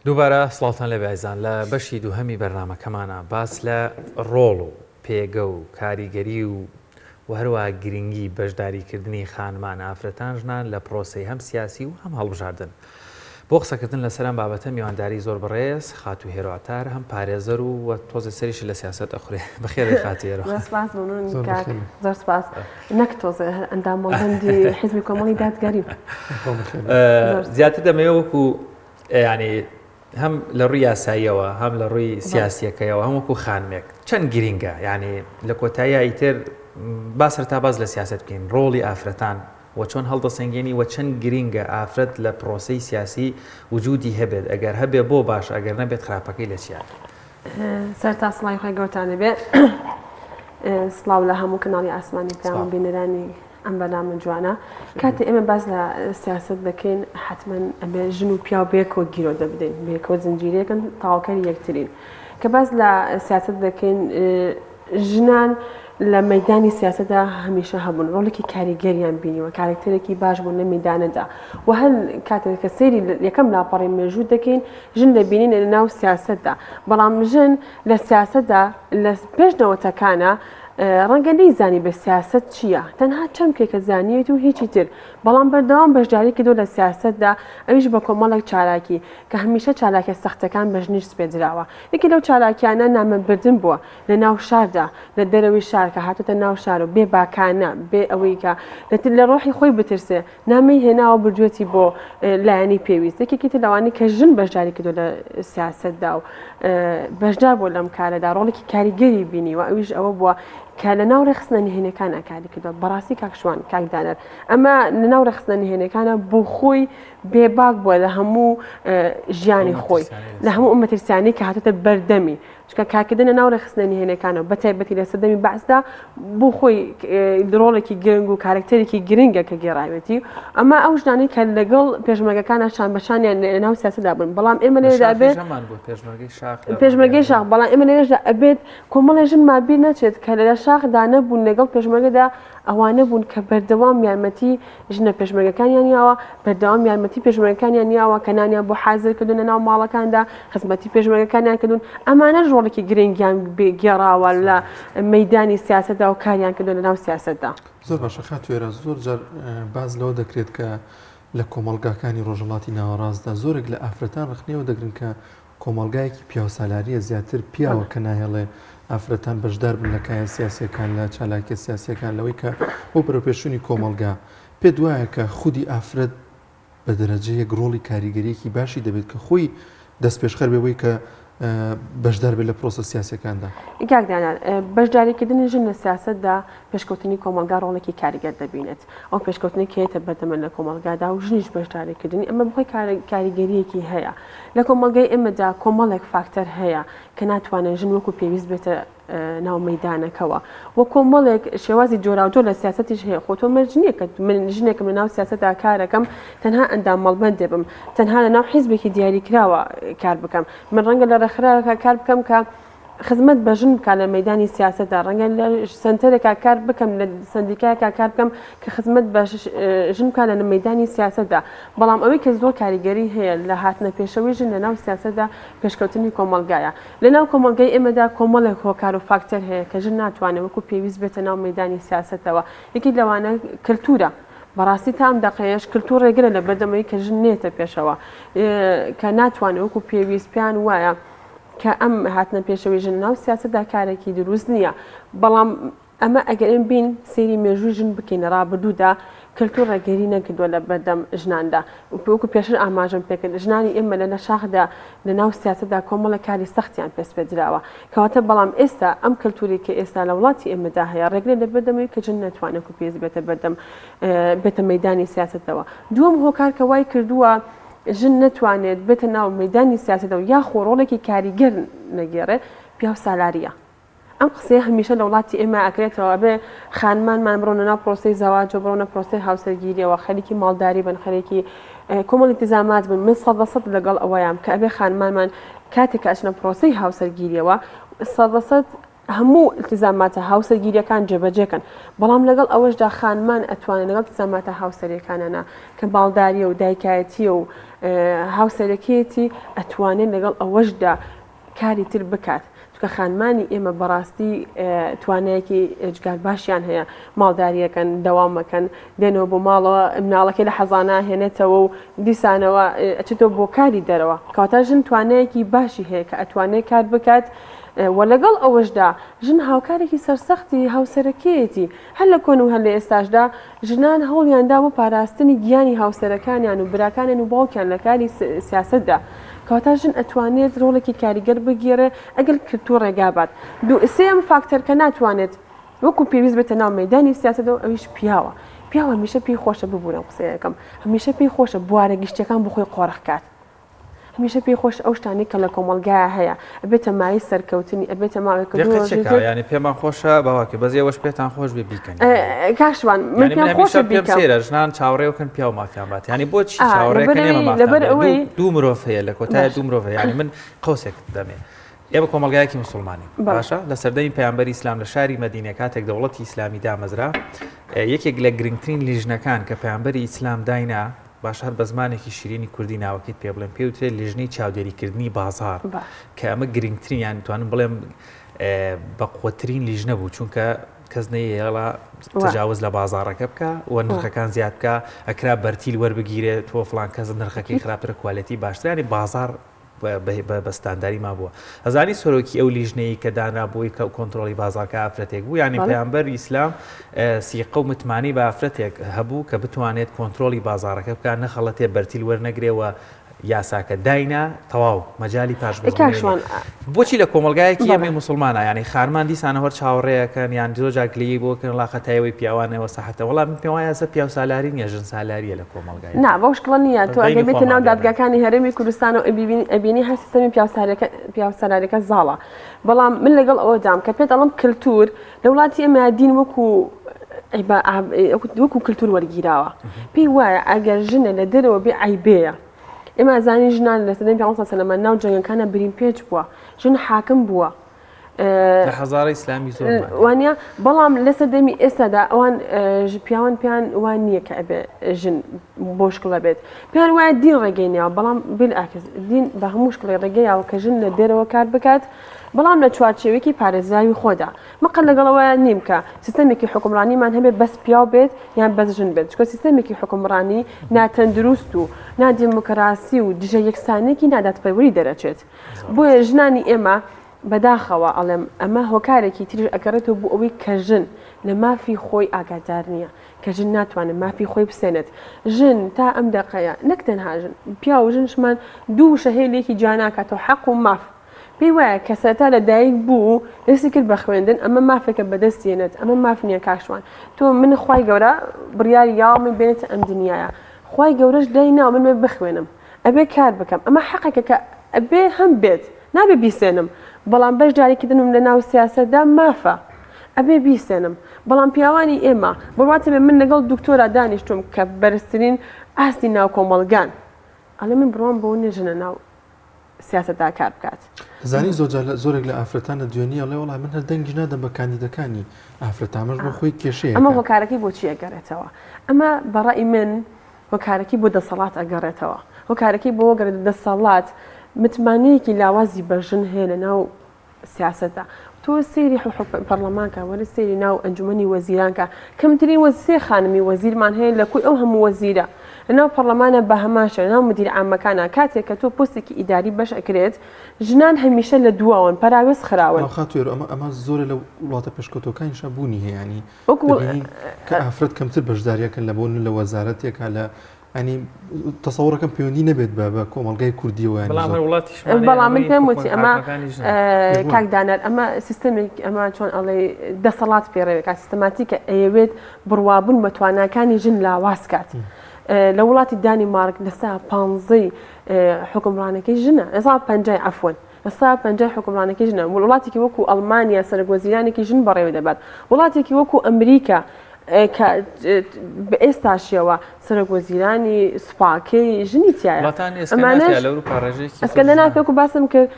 دووبارە سڵاتان لە بەیزان لە بەشی دووهەمی بەرنامەکەمانە باس لە ڕۆڵ و پێگە و کاریگەری و هەروە گرنگی بەشداریکردنی خانمان ئافرەتان ژنان لە پرۆسی هەم سیاسی و هەم هەڵبژاردن. بۆ قسەکردن لەسەرم بابەتە میوانداری زۆر بەڕێز خات و هێرواتار هەم پارێزەر و تۆزە سەریش لە سیاست ئەخورێ بەخێرە خاتێرە زۆر سپاس نەک تۆزە ئەندامەڵبەندی حیزبی کۆمەڵی دادگەری زیاتر دەمەوێت وەکو ینی هەم لە ڕووی یاساییەوە هەم لە ڕووی سیاسیەکەیەوە هەم وەکو خانمێک چەند گرینگە ینی لە کۆتاییە ئیتر با سەرتا باز لە سیاست بکەین ڕۆڵی ئافرەتان و چۆن هەڵدەسەنگێنی و چەند گرینگە ئافرەت لە پرۆسەی سیاسی وجودی هەبێت ئەگەر هەبێ بۆ باش ئەگەر نەبێت خراپەکەی لە چیان سەرتا سڵای خۆی گەوتانە بێ سڵاو لە هەموو کەناڵی ئاسمانی پێیان بینەرانی ئەم بەنامە جوانە کاتێ ئێمە باز لە سیاست دەکەین حتمما ئەبێ ژن و پیا بێکەوە گیرۆ دەبدەین بێکەوە زنجیرەکەن تاواکەری یەکترین کە باز لە سیاست دەکەین ژنان لە مەدانی سیاستدا هەمیشە هەبوون ڕۆڵێکی کاریگەریان بینیوە کارکتەرێکی باش بوون لە مەدانەدا و هەر کاتێک کە سەیری یەکەم لاپەڕی مێژوو دەکەین ژن دەبینین لە ناو سیاستدا بەڵام ژن لە سیاستدا لە پێشنەوەتەکانە ڕەنگە نەیزانی بە سیاست چییە تەنها چەند کێکە زانیێت و هیچی تر بەڵام بەردەوام بەشداری کردو لە سیاستدا ئەویش بە کۆمەڵێک چالاکی کە هەمیشە چالاکە سەختەکان بە ژنیش سپێدراوە یەکی لەو چالاکیانە نامەبردن بووە لە ناو شاردا لە دەرەوەی شار کە هاتوتە ناو شار و بێ باکانە بێ ئەوەی کە لە ڕۆحی خۆی بترسێ نامی هێناوە بردوێتی بۆ لایەنی پێویست یەکێکی تر لەوانەی کە ژن بەشداری کردو لە سیاستدا و بەشدار بۆ لەم کارەدا ڕۆڵێکی کاریگەری بینیوە ئەویش ئەوە بووە کە لە ناو ڕێخستنە نهێنەکان ئاکاری کردەوە بەڕاستی کاکشوان کاکدانەر ئەمە لە ناو ڕێخستنە نهێنەکانە بۆ خۆی بێباک بووە لە هەموو ژیانی خۆی لە هەموو ئومەترسیانی کە هاتوتە بەردەمی چکە کارکردنە ناو ڕێخستنە نهێنەکانەوە بەتایبەتی لە سەردەمی بەعسدا بۆ خۆی ڕۆڵێکی گرنگ و کارکتەرێکی گرنگە کە گێڕاوێتی ئەمە ئەو ژنانی کە لەگەڵ پێشمەرگەکانە شان بەشانیان لە ناو سیاسەتدا بوون بەڵام ئێمە لێرەدا ئەبێت پێشمەرگەی شاخ بەڵام ئێمە لێرەدا ئەبێت کۆمەڵی ژن مابیر نەچێت کە لە شاخدا نەبوون لەگەڵ پێشمەرگەدا ئەوانە بوون کە بەردەوام یارمەتی ژنە پێشمەرگەکانیان یاوە بەردەوام یارمەتی پێشمەرگەکانیان یاوە کە نانیان بۆ حازر کردوونە ناو ماڵەکاندا خزمەتی پێشمەرگەکانیان کردوون ئەمانە ڕۆڵێکی گرنگیان گێڕاوە لە مەدانی سیاسەتدا و کاریان کردوونە ناو سیاسەتدا زۆر باشە خاتوێرە زۆر جار باز لەوە دەکرێت کە لە کۆمەڵگاکانی ڕۆژهەڵاتی ناوەڕاستدا زۆرێک لە ئافرەتان ڕخنەوە دەگرن کە کۆمەڵگایەکی پیاوسالاریە زیاتر پیاوە کە نایەڵێ ئافرەتان بەشدار بن لە کایە سیاسیەکان لە چالاکە سیاسیەکان لەوەی کە بۆ بەرەوپێشوونی کۆمەڵگا پێ دوایە کە خودی ئافرەت بە دەرەجەیەک ڕۆڵی کاریگەریەکی باشی دەبێت کە خۆی دەست پێشخەر بێەوەی کە بەشدار بێت لە پرۆسە سیاسەکاندا گاکدانان بەشداریکردنی ژن لە سیاستدا پێشکەوتنی کۆمەلگا ڕۆڵێکی کاریگەر دەبینێت ئەو پێشکەوتنی کێتە بەردەمە لە کۆمەلگادا و ژنیش بەشداریکردنی ئەمە بخۆی کاریگەریەکی هەیە لە کۆمەلگای ئێمەدا کۆمەڵێک فاکتەر هەیە کە ناتوانێت ژن وەکو پێویست بێتە ناو مەدانەکەوە وە کۆمەڵێک شێوازی جۆراوجۆ لە سیاستیش هەیە خۆ تۆ مەرجنیە کە من ژنێکم لە ناو سیاستدا کارەکەم تەنها ئەندام مەڵبەند دەبم تەنها لە ناو حیزبێکی دیاریکراوە کار بکەم من ڕەنگە لە ڕێکخراوەکە کار بکەم کە خزمەت بە ژن بکە لە مەدانی سیاستدا ڕەنگە لە سنتەرێکا کار بکەم لە سندیکایەکە کار بکەم کە خزمەت بە ژن بکە لە مەدانی سیاستدا بەڵام ئەوەی کە زۆر کاریگەری هەیە لە هاتنە پێشەوەی ژن لە ناو سیاستدا پێشکەوتنی کۆمەلگایە لە ناو کۆمەلگای ئێمەدا کۆمەڵێک هۆکار و فاکتەر هەیە کە ژن ناتوانێت وەکو پێویست بێتە ناو مەدانی سیاستەوە یەکی لەوانە کللتورە بەڕاستی تام دەقەیەش کللتور ڕێگرە لە بەردەمەوەی کە ژن نێتە پێشەوە کە ناتوانێت وەکو پێویست پیان وایە کە ئەم هاتنە پێشەوەی ژن ناو سیاستدا کارێکی دروست نییە بەڵام ئەمە ئەگەر بین سێری مێژووی ژن بکەینە ڕابردوودا کللتور ڕێگەری نەکردووە لە بەردەم ژناندا وەکو پێشتر ئاماژەم پێکرد ژنانی ئێمە لە شاخدا لە ناو سیاستدا کۆمەڵە کاری سەختیان پێسپێدراوە کەواتە بەڵام ئێستا ئەم کللتوری کە ئێستا لە وڵاتی ئێمەدا هەیە ڕێگرێ لە بەردەمەوەی کە ژن ناتوانێت و پێویست بێتە بەردەم بێتە مەدانی سیاستەوە دووەم هۆکار کە وای کردووە ژن نتوانێت بێتە ناو مەدانی سیاستەوە یاخۆ ڕۆڵێکی کاریگەر نەگێڕێ پیاو سالاریە ئەم قسەیە هەمیشە لە وڵاتی ئێمە ئەکرێتەوە بێ خانمانمان بڕۆنە ناو پرۆسەی زەواج و بڕۆنە پرۆسەی هاوسەرگیریەوە خەریکی ماڵداری بن خەرێکی کۆمەڵی انتزامات بن من 100% لەگەڵ ئەوەیان کە ئەبێ خانمانمان کاتێک ئەچنە پرۆسەی هاوسەرگیریەوە 100% هەموو التزاماتە هاوسەرگیریەکان جێبەجێکن بەڵام لەگەڵ ئەوەشدا خانمان ئەتوانێت لەگەڵ التزاماتە هاوسەریەکانەنا کە باڵداریە و دایکایەتیە و هاوسەرەکەیەتی ئەتوانێت لەگەڵ ئەوەشدا کاری تر بکات کە خانمانی ئێمە بەڕاستی توانایەکی ئەجگار باشیان هەیە ماڵداریەکەن دەوامەکەن دێنەوە بۆ ماڵەوە مناڵەکەی لە حەزانە هێنێتەوە و دیسانەوە ئەچێتەوە بۆ کاری دەرەوە کەواتە ژن توانایەکی باشی هەیە کە ئەتوانێت کار بکات و لەگەڵ ئەوەشدا ژن هاوکارێکی سەرسەختی هاوسەرەکەیەتی هەر لە کۆن و هەر لە ئێستاشدا ژنان هەوڵیاندا بۆ پاراستنی گیانی هاوسەرەکانیان و براکانیان و باوکیان لە کاری سیاسەتدا کەواتە ژن ئەتوانێت ڕۆڵێکی کاریگەر بگیرێ ئەگەر کلتور ڕێگابات سێم فاکتەر کە ناتوانێت وەکو پێویست بێتە ناو مەیدانی سیاسەتەوە ئەویش پیاوە پیاوە هەمیشە پێی خۆشە ببوورە قسەیەکەم هەمیشە پێی خۆشە بوارە گشتەکان بۆ خۆی قۆڕەخکات هەمیشە پێی خۆش ئەو شتانی کە لە کۆمەلگایە هەیە ئەبێتە مای سەرکەوتنی ئەبێتە ماوەیەکە ینی پێمان خۆشە باواکە بەزی ئەوەش پێتان خۆش بێ بیکەن کاشوان من پێم خۆشە سێرە ژنان چاوەڕێوکەن پیا و مافیان بات ینی بۆچی چاوەڕێکەکە دوو مرۆڤ هەیە لە کۆتای دوو مرۆڤ ینی من قەوسێک دەمێ ئێمە کۆمەلگایەکی مسلمانی باشە لە سەردەمی پەیامبەری ئیسلام لە شاری مەدینە کاتێک دەوڵەتی ئیسلامی دامەزرا یەکێک لە گرنگترین لیژنەکان کە پەیامبەری ئیسلام داینا باش هەر بە زمانێکی شیرینی کوردی ناوەکەیت پێ بڵێن پێوترێت لیژنەی چاودێریکردنی بازار کە ئەمە گرنگترین یان توانم بڵێم بە قوترین لیژنە بوو چونکە کەس نەیەڵا تجاوز لە بازارەکە بکە و نرخەکان زیاد بکە ئەکرا بەرتیل وەربگیرێت تۆ فڵان کەس نرخەکەی خراپترە کوالەتی باشترانی بازار بەستانداری ما بووە ئەزانی سۆرۆکی ئەو لیژنەی کە دانرابووی کە کۆنتترۆلی بازارکە ئافرەتێک بوو ینی پەیامبەر ئیسلام سیقە و متمانی بە ئافرەتێک هەبوو کە بتوانێت کۆنتترۆلی بازارەکە بکە نەخەڵەتێ بەرتیل وەرنەگرێەوە یاساکە داینا تەواو مەجای پاش بۆچی لە کۆمەلگایەکی ئەمەی مسلمانە ینی خارمان دیسانە هەر چاوەڕێەکەن یان زۆجاکلی بۆکەن لاخەتایەوەی پیاوانەوە سەحەتە وڵام پێم وایە زە پیا و سالاری نیە ژن سالاریە لە کۆمەلگای نا بەشکڵە نیە تۆ ئەگە بێتە ناو دادگاکانی هەرێمی کوردستان و ئەبینی هەر سیستەمی پیاوسەلاریەکە زاڵە بەڵام من لەگەڵ ئەوە دام کە پێت ئەڵم کللتور لە وڵاتی ئەمە دین وەکو کللتور وەرگیراوە پێی وایە ئەگەر ژنە لە دەرەوە بێ عیبەیە ئێمە زانی ژنان لە سەدەمی پێ سەلەمە ناو جەنگەکانە برین پێچ بووە ژن حاکم بووە لە حەزاری ئیسلامی زۆر وانە بەڵام لە سەردەمی ئێستادا ئەوان پیاوان پێیان وان نییە کە ئەبێ ژن بۆشکڵە بێت پێیان وایە دین ڕێگەینەوە بەڵام بالعکس دین بە هەموو شکڵی ڕێگەیاوە کە ژن لە دێرەوە کار بکات بەڵام لە چوارچێوێکی پارێزراوی خۆدا مەقەل لەگەڵەوە نیم کە سیستەمێکی حکومڕانیمان هەبێت بەس پیاو بێت یان بەس ژن بێت چکە سیستەمێکی حکومڕانی ناتەندروست و نادیموکراسی و دژە یەکسانێکی ناداتپەروەری دەرەچێت بۆیە ژنانی ئێمە بەداخەوە ئەڵێم ئەمە هۆکارێکی تر ئەگەڕێتەوە بۆ ئەوەی کە ژن لە مافی خۆی ئاگادار نییە کە ژن ناتوانێت مافی خۆی بسێنێت ژن تا ئەم دەقەیە نەک تەنها ژن پیا و ژنشمان دوو شەهێلێکی جاناکاتەوە حەق و ماف پێی وایە کە سەرتا لە دایک بوو دەستی کرد بە خوێندن ئەمە مافێکە بەدەستێنێت ئەمە ماف نییە کاشوان تۆ من خوای گەورە بڕیاری یاڵمی بێنێتە ئەم دنیاە خوای گەورەش دای ناو من بخوێنم ئەبێ کار بکەم ئەمە حەقێکە کە ئەبێ هەم بێت نابێ بیسێنم بەڵام بەش جارێکردنم لە ناو سیاسەتدا مافە ئەبێ بیسێنم بەڵام پیاوانی ئێمە بڕاتە من لەگەڵ دکتۆرا دانیشتم کە بەرزترین ئاستی ناو کۆمەڵگان ئەڵێ من بڕوام بۆ نێژنە ناو سیاسەتدا کار بکات زانی زۆرێک لە ئافرەتانە دوێنی ئەڵێ وڵام من هەر دەنگی نادەم بە کاندیدەکانی ئافرەتامەش بۆ خۆی کێشەیە ئەمە هۆکارەکەی بۆچی ئەگەڕێتەوە ئەمە بەڕای من هۆکارەکەی بۆ دەسەڵات ئەگەڕێتەوە هۆکارەکەی بۆ وەگەر دەسەڵات متمانەیەکی لاوازی بەژن هەیە لە ناو سیاسەتدا تۆ سێری پەرلەمانکە وەرە سێری ناو ئەنجومەنی وەزیرانکە کەمترین سێ خانمی وەزیرمان هەیە لە کوی ئەو هەموو وەزیرە لەناو پەرلەمانە بە هەماشە لەناو مدیر عامەکانە کاتێک کە تۆ پۆستێکی ئیداری بەش ئەکرێت ژنان هەمیشە لە دوواون پەراوێز خراون خاتوێر ئەمە زۆرە لە وڵاتە پێشکەوتەکانیشە بوونی هەیەانی کە ئافرەت کەمتر بەشداریەکەن لە بۆن لە وەزارەتێکە لە ئەنی تەسەوڕەکەم پەیوەندی نەبێت بە کۆمەلگای کوردیەوە بەڵام من پێم وتی ئەمە کاکدانەر ئەمە سیستەمێک ئەمە چۆن ئەڵێ دەسەڵات پێڕێوێکە سیستەماتیکە ئەیەوێت بڕوابوون بە تواناکانی ژن لاواز کات لە وڵاتی دانیمارک لەسا 15 حکومڕانەکەی ژنە ئێستا 50 عەفوەن ئێستا 50 حکومڕانەکەی ژنە وڵاتێکی وەکو ئەڵمانیا سەرۆکوەزیرانێکی ژن بەڕێوە دەبات وڵاتێکی وەکو ئەمریکا بە ئێستاشیەوە سەرۆک وەزیرانی سوپاکەی ژنی تایە ئەسکە ناکەکو باسم کرد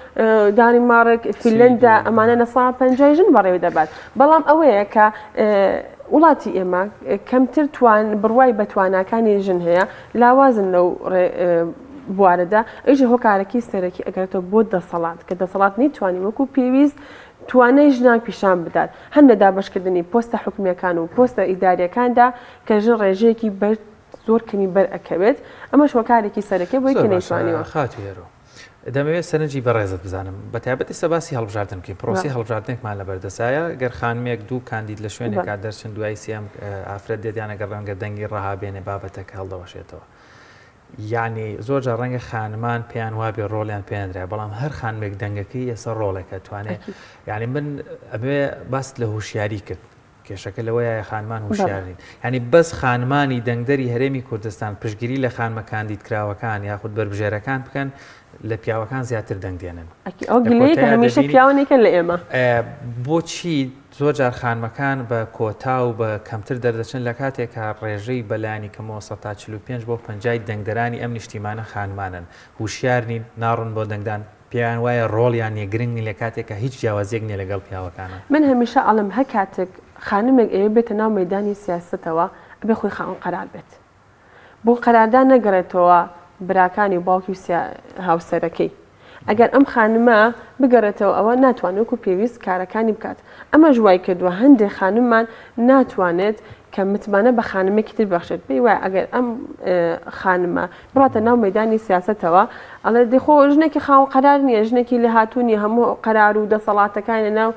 دانیمارک فیلەندا ئەمانە لە ساڵ 50 ژن بەڕێوە دەبات بەڵام ئەوەیە کە وڵاتی ئێمە کەمتر بڕوای بەتواناکانی ژن هەیە لاوازن لەو بوارەدا ئەیژە هۆکارێکی سەرەکی ئەگەرێتەوە بۆ دەسەڵات کە دەسەڵات نەیتوانی وەکو پێویست توانای ژنان پیشان بدات هەم لە دابەشکردنی پۆستە حکومیەکان و پۆستە ئیداریەکاندا کە ژن ڕێژەیەکی زۆر کەمی بەرئەکەوێت ئەمەش هۆکارێکی سەرەکی بۆی کە نەیتوانیوە خاتوێرۆ دەمەوێت سەرنجی بەڕێزت بزانم بە تایبەتی سەباسی هەڵبژاردن بکەین پرۆسی هەڵبژاردنێکمان لە بەردەسایە گەر خانمێک دوو کاندید لە شوێنێکا دەرچن دوای سیام ئافرەت دێدیانەگە ڕەنگە دەنگی ڕەهابێنێ بابەتەکە هەڵدەوەشێتەوە یعنی زۆرجار ڕەنگە خانمان پێیان وابێ ڕۆڵیان پێێنرا بەڵام هەر خانمێک دەنگەکەی ئێستا ڕۆڵێکە توانێت یعنی من ئەبێ باست لە هوشیاری کرد کێشەکە لەوەیە خانمان هوشیارین ینی بەس خانمانی دەنگدەری هەرێمی کوردستان پشگیری لە خانمەکان دیتکراوەکان یاخود بربژێرەکان بکەن لە پیاوەکان زیاتر دەنگدێنن هەمیشە پیاوانێکن لە ئێمە بۆچی زۆرجار خانمەکان بە کۆتا و بە کەمتر دەردەچن لە کاتێکە ڕێژەی بەلانی کەمەوە 145 بۆ 50 دەنگدەرانی ئەم نیشتیمانە خانمانن هوشیار نین ناڕۆن بۆ دەنگدان پێیان وایە ڕۆڵیان نیێگرنگنی لە کاتێکە هیچ جیاوازێک نیە لەگەڵ پیاوەکانە من هەمیشە ئەڵم هە کاتێک خانمێک ئەوێ بێتە ناو مەیدانی سیاستەوە ئەبێ خۆی خاوەن قەرار بێت بۆ قەراردان نەگەڕێتەوە براکانی و باوکی هاوسەرەکەی ئەگەر ئەم خانمە بگەڕێتەوە ئەوە ناتوانێت و پێویست کارەکانی بکات ئەمە ژوای کردووە هەندێک خانممان ناتوانێت کە متمانە بە خانمێکی تر بەخشێت پێی وایە ئەگەر ئەم خانمە بڕاتە ناو مەیدانی سیاستەوە ئەڵێ دەخۆ ژنێکی خاوەن قەرار نییە ژنێکی لە هاتوونی هەموو قەرار و دەسەڵاتەکانی لەناو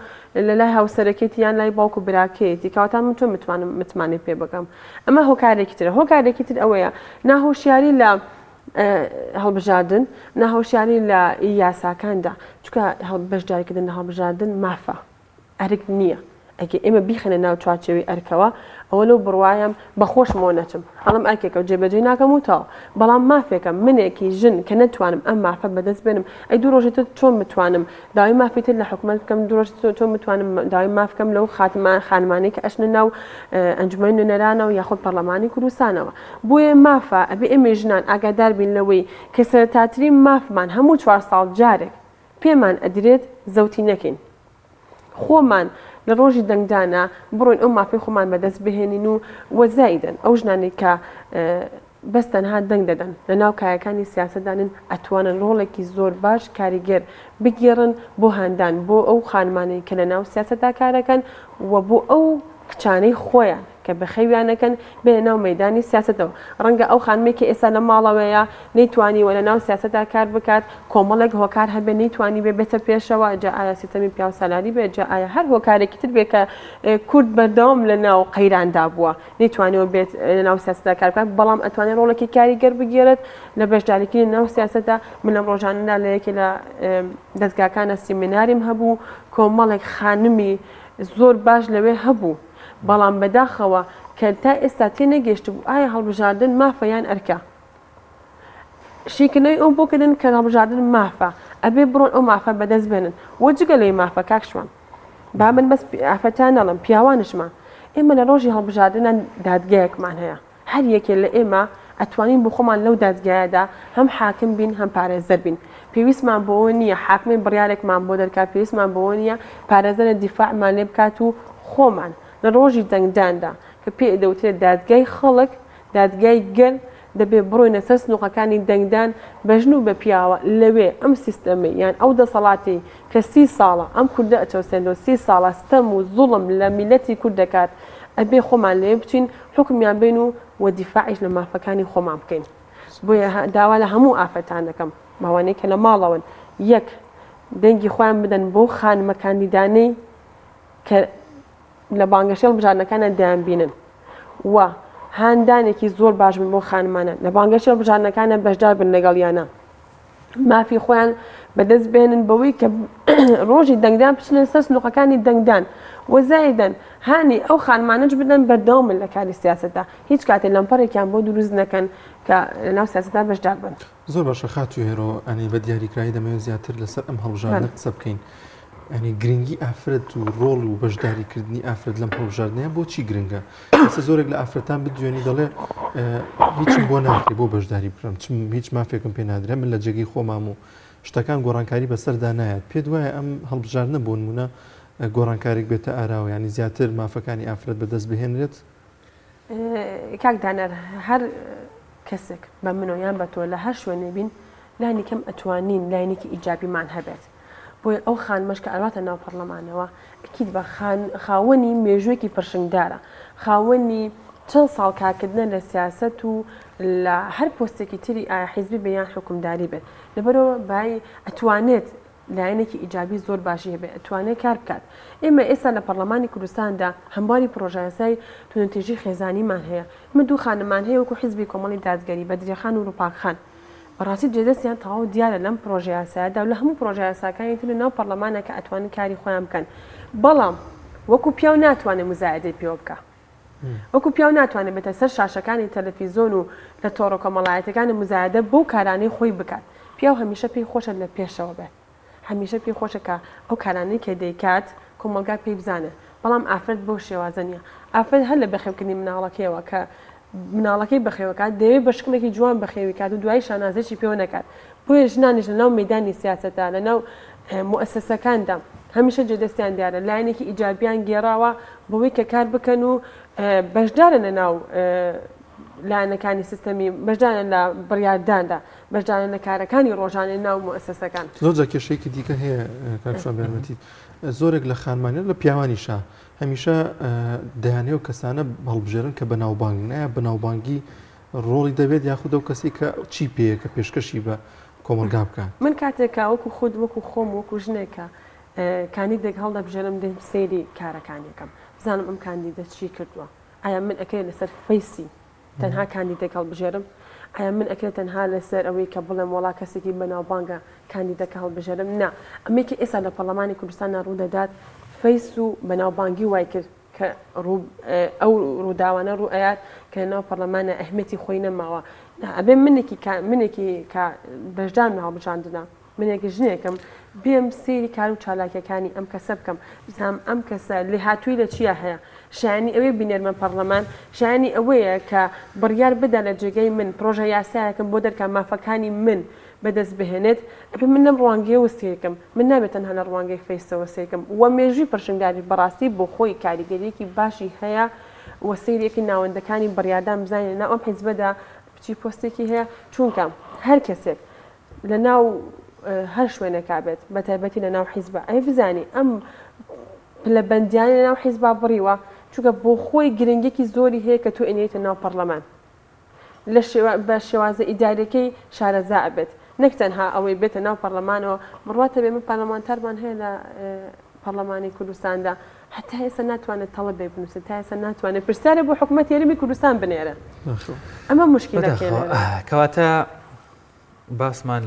لە لای هاوسەرەکەیت یان لای باوک و براکەیەتی کەواتان من تۆ متمانێ پێ بگەم ئەمە هۆکارێکی ترە هۆکارێکی تر ئەوەیە ناهۆشیاری لە هەڵبژاردن ناهۆشیاری لە یاساکاندا چکە بەشداریکردن لە هەڵبژاردن مافە ئەرک نییە ئەگە ئێمە بیخەنە ناو چوارچێوەی ئەرکەوە ئەوە لەو بڕوایم بەخۆشمەوە نەچم ئەڵم ئەرکێکە و جێبەجێ ناکەم وتەوە بەڵام مافێکە منێکی ژن کە نەتوانم ئەم مافە بەدەست بێنم ئەی دوو ڕۆژێتە چۆن بتوانم داوای مافیتر لە حکوومەت بکەم دوو ڕۆژ چۆن بتوانم داوای مافکەم لەو خانمانەی کە ئەشنە ناو ئەنجومەی نوێنەرانەوە یاخود پەرلەمانی کوردستانەوە بۆیە مافە ئەبێ ئێمە ژنان ئاگادار بین لەوەی کە سەرتاترین مافمان هەموو 4 ساڵ جارێک پێمان ئەدرێت زەوتی نەکەین خۆمان لە ڕۆژی دەنگدانە بڕۆین ئەو مافی خۆمان بەدەست بهێنین و وەزایدن ئەو ژنانی کە بەس تەنها دەنگ دەدەن لە ناو کایەکانی سیاسەتدانن ئەتوانن ڕۆڵێکی زۆر باش کاریگەر بگێڕن بۆ هەندان بۆ ئەو خانمانەی کە لە ناو سیاسەتدا کارەکەن و بۆ ئەو کچانەی خۆیان کە بەخەویانەکەن بێ ناو مەیدانی سیاستەوە ڕەنگە ئەو خانمێکی ئێستا لە ماڵەوەیە نەیتوانی وە لە ناو سیاستدا کار بکات کۆمەڵێک هۆکار هەبێ نەیتوانی بێ بێتە پێشەوە جا ئایا سیستەمی پیاو سالاری بێت جا ئایا هەر هۆکارێکی تر بێ کە کورد بەردەوام لە ناو قەیراندا بووە نەیتوانیەوە بێت لە ناو سیاستدا کار بکات بەڵام ئەتوانێت ڕۆڵێکی کاریگەر بگێرێت لە بەشداریکردنی ناو سیاستدا من لەم ڕۆژانەدا لە یەکێ لە دەستگاکانە سیمیناریم هەبوو کۆمەڵێک خانمی زۆر باش لەوێ هەبوو بەڵام بەداخەوە کە تا ئێستا تێ نەگەیشت بوو ئایا هەڵبژاردن مافەیان ئەرکە شیکردنەوەی ئەو بۆکردن کە هەڵبژاردن مافە ئەبێ بڕۆن ئەو مافە بەدەست بێنن وە جگە لەی مافە کاکشمان با من بەس ئافەتان نەڵم پیاوانشمان ئێمە لە ڕۆژی هەڵبژاردنە دادگایەکمان هەیە هەر یەکێ لە ئێمە ئەتوانین بۆ خۆمان لەو دادگایەدا هەم حاکم بین هەم پارێزەر بین پێویستمان بۆەوە نییە حاکمی بڕیارێکمان بۆ دەرکات پێویستمان بەوە نییە پارێزەرە دیفاعمان لێ بکات و خۆمان لە ڕۆژی دەنگداندا کە پێ دەوترێت دادگای خەڵک دادگای گەل دەبێ بڕۆینە سەر سنووقەکانی دەنگدان بەژن و بە پیاوە لەوێ ئەم سیستەمی یان ئەو دەسەڵاتی کە 30 ساڵە ئەم کوردە ئەچەوسێنەوە 30 ساڵە ستەم و زوڵم لە میلەتی کورد دەکات ئەبێ خۆمان لێ بچین حکمیان بین و وەدیفاعیش لە مافەکانی خۆمان بکەین بۆیە داوا لە هەموو ئافەتان دەکەم ماوانەیە کە لە ماڵەوەن یەک دەنگی خۆیان بدەن بۆ خانمەکاندیدانەی کە لە بانگەشەی هەڵبژاردنەکانە دەیانبینن و هاندانێکی زۆر باش بن بۆ خانمانە لە بانگەشەی هەڵبژاردنەکانە بەشدار بن لەگەڵیانە مافی خۆیان بەدەست بێنن بەوەی کە ڕۆژی دەنگدان بچنە سەر سنووقەکانی دەنگدان وەزایدەن هانی ئەو خانمانەش بدەن بەردەوامن لە کاری سیاسەتدا هیچ کاتێ لەمپەڕێکیان بۆ دروست نەکەن کە لە ناو سیاسەتدا بەشدار بن زۆر باشە خاتوێرۆ ئەنی بە دیاریکرایی دەمەوێت زیاتر لەسەر ئەم هەڵبژاردنە قسە بکەین ینی گرنگی ئافرەت و ڕۆڵ و بەشداریکردنی ئافرەت لەم هەڵبژاردنەیە بۆچی گرنگە؟ ئێستا زۆرێک لە ئافرەتان بدوێنی دەڵێ هیچم بۆ ناکرێ بۆ بەشداری بکەم هیچ مافێکم پێ نادرێ من لە جێگەی خۆمام و شتەکان گۆڕانکاری بەسەردا نایەت پێ دوایە ئەم هەڵبژاردنە بۆ نمونە گۆڕانکارێک بێتە ئاراوە ینی زیاتر مافەکانی ئافرەت بەدەست بهێنرێت؟ کاک دانەر هەر کەسێک بە منۆیان بە تۆ لە هەر شوێنێ بین لانی کەم ئەتوانین لاینێکی ئیجابیمان هەبێت بۆی ئەو خانمەش کە ئەواتە ناو پەرلەمانەوە ئەکید بە خاوەنی مێژوویەکی پرشنگدارە خاوەنی چەند ساڵ کارکردنە لە سیاست و لە هەر پۆستێکی تری ئایا حیزبی بەیان حکومداری بێت لەبەرەوە بای ئەتوانێت لایەنێکی ئیجابی زۆر باشی هەبێت ئەتوانێت کار بکات ئێمە ئێستا لە پەرلەمانی کوردستاندا هەمواری پرۆژەیاسای تونتێژی خێزانیمان هەیە من دوو خانمان هەیە وەکو حیزبی کۆمەڵی دادگەری بەدرێخان و ڕووپاکخان بەڕاستی جێدەستیان تەواو دیارە لەم پرۆژەیاسادا و لە هەموو پرۆژەیاساکانی تر ناو پەرلەمانە کە ئەتوانن کاری خۆیان بکەن بەڵام وەکو پیاو ناتوانێت مزایدەی پێوە بکە وەکو پیاو ناتوانێت بێتە سەر شاشەکانی تەلەڤیزۆن و لە تۆڕە کۆمەڵایەتەکانی مزایدە بۆ کارانەی خۆی بکات پیاو هەمیشە پێی خۆشە لە پێشەوە بێت هەمیشە پێی خۆشەکە ئەو کارانەی کە دەیکات کۆمەلگا پێی بزانە بەڵام ئافرەت بەو شێوازە نیە ئافرەت هەر لە بەخێوکردنی مناڵەکەیەوە کە مناڵەکەی بەخێوەکات دەوێت بە شکلێکی جوان بەخێوی کات و دوای شانازێکی پێوە نەکات بۆیە ژنانیش لە ناو مەیدانی سیاسەتە لە ناو موسسەکاندا هەمیشە جێدەستیان دیارە لایەنێکی ئیجابیان گێڕاوە بەوەی کە کار بکەن و بەشدارن لە ناو لایەنەکانی سیستەمی بەشدارن لە بڕیارداندا بەشدارن لە کارەکانی ڕۆژانەی ناو موسسەکان زۆرجا کێشەیەکی دیکە هەیە کاکشان بێنمەتی زۆرێک لە خانمانە لە پیاوانیشە هەمیشە دەیانێ و کەسانە هەڵبژێرن کە بەناوبانگ نایە بەناوبانگی ڕۆڵی دەبێت یاخود ئەو کەسی کە چی پێیە کە پێشکەشی بە کۆمەلگا بکەن من کاتێکا وەکو خود وەکو خۆم وەکو ژنێکە کاندیدێک هەڵدە بژێرم دێم سەیری کارەکانیەکەم بزانم ئەم کاندیدە چی کردووە ئایا من ئەکرێت لەسەر فەیسی تەنها کاندیدێک هەڵبژێرم ئایا من ئەکرێت تەنها لەسەر ئەوەی کە بڵێم وڵا کەسێکی بەناوبانگە کاندیدەکە هەڵبژێرم نا ئەمێکی ئێستا لە پەرلەمانی کوردستان ڕوو دەدات فەیس و بەناوبانگی وای کرد کە ئەو ڕووداوانە ڕوو ئەیات کە ناو پەرلەمانە ئەهمێتی خۆی نەماوە ئەبێ منێکی کە بەشدان هەڵبژاندنە منێکی ژنێکم بێم سێری کار و چالاکیەکانی ئەم کەسە بکەم بزانم ئەم کەسە لێ هاتووی لە چیە هەیە شایانی ئەوەی بینێرمە پەرلەمان شایانی ئەوەیە کە بڕیار بدا لە جێگەی من پرۆژە یاسایەکەم بۆ دەرکە مافەکانی من بەدەست بهێنێت ئەبێ من نەم ڕوانگەیە وەسیەکەم من نابێت تەنها لە ڕوانگەی فەیسەوە سێکم وە مێژووی پرشنگداری بەڕاستی بۆ خۆی کاریگەریەکی باشی هەیە وەسیرێکی ناوەندەکانی بڕیاردان بزانێت ناو ئەم حیزبەدا بچی پۆستێکی هەیە چونکە هەر کەسێک لە ناو هەر شوێنەکە بێت بە تایبەتی لە ناو حیزبە ئەی بزانێ ئەم لە بەندیانی لە ناو حیزبا بڕیوە چونکە بۆ خۆی گرنگێکی زۆری هەیە کە تۆ ئێنێتە ناو پەرلەمان بە شێوازە ئیدارەکەی شارەزا ئەبێت نەک تەنها ئەوەی بێتە ناو پەرلەمانەوە بڕواتە بێ من پارلەمانتارمان هەیە لە پەرلەمانی کوردستاندا حتا ئێستا ناتوانێت تەڵەب بێ بنووسێت تا ئێستا ناتوانێت پرسیارە بۆ حکوومەت یاریمی کوردستان بنێرە ئەمە موشکیلەکەیە کەواتە باسمان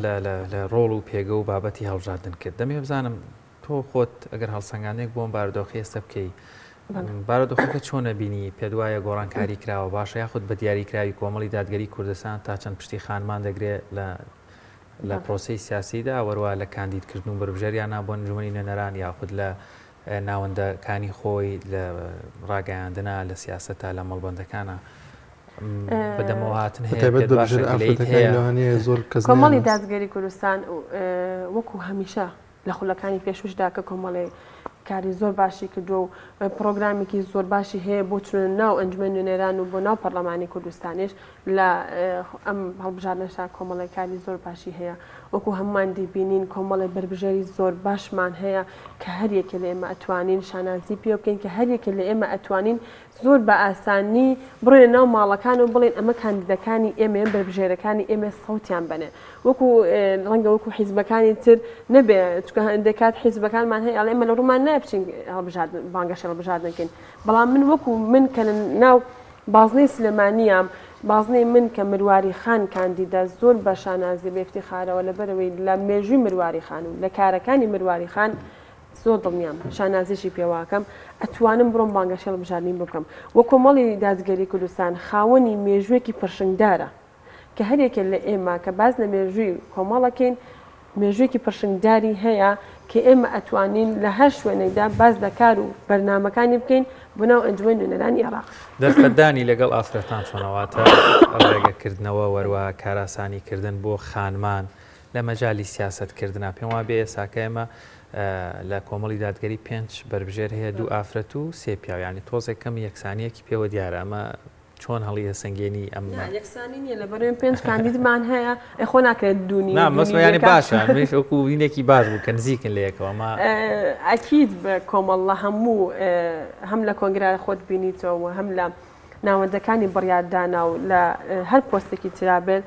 لە ڕۆڵ و پێگە و بابەتی هەڵبژاردن کرد دەمێ بزانم تۆ خۆت ئەگەر هەڵسەنگانێک بۆم بارودۆخی ئێستا بکەی بارودۆخەکە چۆنە بینی پێ دوایە گۆڕانکاری کراوە باشە یاخود بە دیاریکراوی کۆمەڵی دادگەری کوردستان تا چەند پشتی خانمان دەگرێت لە پرۆسی سیاسیدا وەروە لە کاندیدکردن و بەربژێریان بۆ انجومەنی نوێنەران یاخود لە ناوەندەکانی خۆی لە ڕاگەیاندنا لە سیاسەتە لە مەڵبەندەکانە بەدەمەوە هاتن کۆمەڵی دادگەری کوردستان وەکو هەمیشە لە خولەکانی پێشوشدا کە کۆمەڵی کاری زۆر باشی کردو و پرۆگرامێکی زۆر باشی هەیە بۆ چونە ناو ئەنجومەن نوێنەران و بۆ ناو پەرلەمانی کوردستانیش لە ئەم هەڵبژاردنەشا کۆمەڵی کاری زۆر باشی هەیە وەکو هەمومان دیبینین کۆمەڵی بەربژێری زۆر باشمان هەیە کە هەریەکە لە ئێمە ئەتوانین شانازی پێ بکەین کە هەریەکە لە ئێمە ئەتوانین زۆر بە ئاسانی بڕێنە ناو ماڵەکان و بڵێن ئەمە کاندیدەکانی ئێمە بەربژێرەکانی ئێمە سەوتیان بنێ وەکو ڕەنگە وەکو حیزبەکانی تر نەبێت چکە هەندێکات حیزبەکانمان هەیە ئەڵێ ئێمە لە ڕوومان نابچین بانگەشە هەڵبژاردنەکەین بەڵام من وەکو من کە ناو بازنەی سلێمانیام بازنەی من کە مرواری خان کاندیدا زۆر بە شانازی بە افتیخارەوە لەبەرەوەی لە مێژووی مرواری خان و لە کارەکانی مرواری خان زۆر دڵنیام شانازیشی پێواکەم ئەتوانم بڕۆم بانگەشە هەڵبژاردنی بکەم وە کۆمەڵی دادگەری کوردستان خاوەنی مێژوویەکی پرشنگدارە کە هەرێکە لە ئێمە کە باز لە مێژووی کۆمەڵەکەین مێژوویەکی پرشنگداری هەیە کە ئێمە ئەتوانین لە هەر شوێنێکدا باز لە کار و بەرنامەکانی بکەین بۆناو ئەنجومەی نوێنەرانی عێراق. دەرفەتدانی لەگەڵ ئافرەتان چۆنەواتە ڕێگەکردنەوە وەروە کاراسانیکردن بۆ خانمان لە مەجای سیاسەتکردنا پێم وا بێ ئێساکە ئێمە لە کۆمەڵی دادگەری 5 بربژێر هەیە 2 ئافرەت و 3 پیاو، ینی تۆزێکەم یەکسانیەکی پێوە دیارە ئەمە چۆن هەڵی هەسەنگێنی ئەم یەکسانی نیە لە بەروێن 5 کاندیدمان هەیە خۆ ناکرێت دوونی مەسمەیانی باشە وەکو وینێکی باش بوو کە نزیکن لە یەکەوەمە ئەکید بە کۆمەڵە هەموو هەم لە کۆنگرای خۆت بینیتەوە هەم لە ناوەندەکانی بڕیاردانا و لە هەر پۆستێکی ترابێت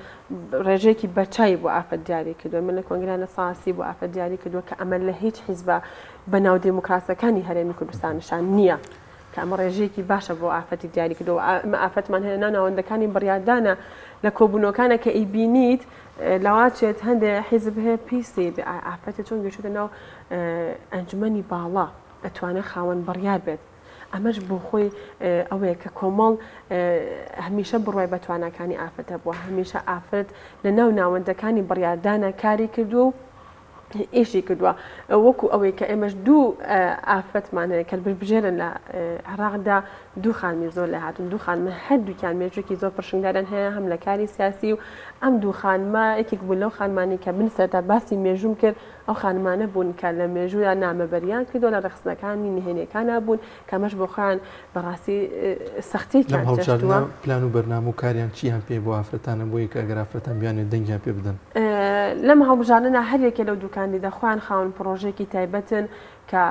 ڕێژێکی بەچای بۆ ئافرەت دیاری کردووە من لە کۆنگرانە ساسی بۆ ئافرەت دیاری کردووە کە ئەمە لە هیچ حیزبە بەناو دموکراسەکانی هەرێمی کوردستانشان نییە کە ئەمە ڕێژەیەکی باشە بۆ ئافرەتی دیاری کردەوە ئەمە ئافرەتمان هەیە ناوەندەکانی بڕیاردانە لە کۆبوونەکانە کە ئیبینیت لەواتێت هەندێک حیزب هەیە پیسی ئافرەتە چۆن گەشتە ناو ئەنجومەنی باڵا ئەتوانێت خاوەن بڕیار بێت ئەمەش بۆ خۆی ئەوەیە کە کۆمەڵ هەمیشە بڕوای بەتوانەکانی ئافرەتە بووە هەمیشە ئافرەت لە ناو ناوەندەکانی بڕیاردانە کاری کردووە و ئێشی کردووە وەکو ئەوەی کە ئێمەش 2 ئافرەتمان هەیە کە بژێرن لە عێراقدا 2 خانمی زۆر لە هاتون 2 خانمە هەردووکیان مێژوویەکی زۆر پرشنگدارن هەیە هەم لە کاری سیاسی و ئەم 2 خانمە یەکێک بوو لەو خانمانی کە من سەرتا باسی مێژووم کرد ئەو خانمانە بوون کە لە مێژوودا نامەبەریان کردو لە ڕخسنەکانی نهێنیەکانە بوون کەمەش بۆ خۆیان بەڕاستی سەختییان هەڵبژاردنە پلان و بەرنامە و کاریان چیان پێ بۆ ئافرەتانە بۆی کە ئەگەر ئافرەتان بیانێت دەنگیان پێ بدەن لەم هەڵبژاردنە هەرێکێ لەو دوکانی دەخوایان خاون پرۆژێکی تایبەتن کە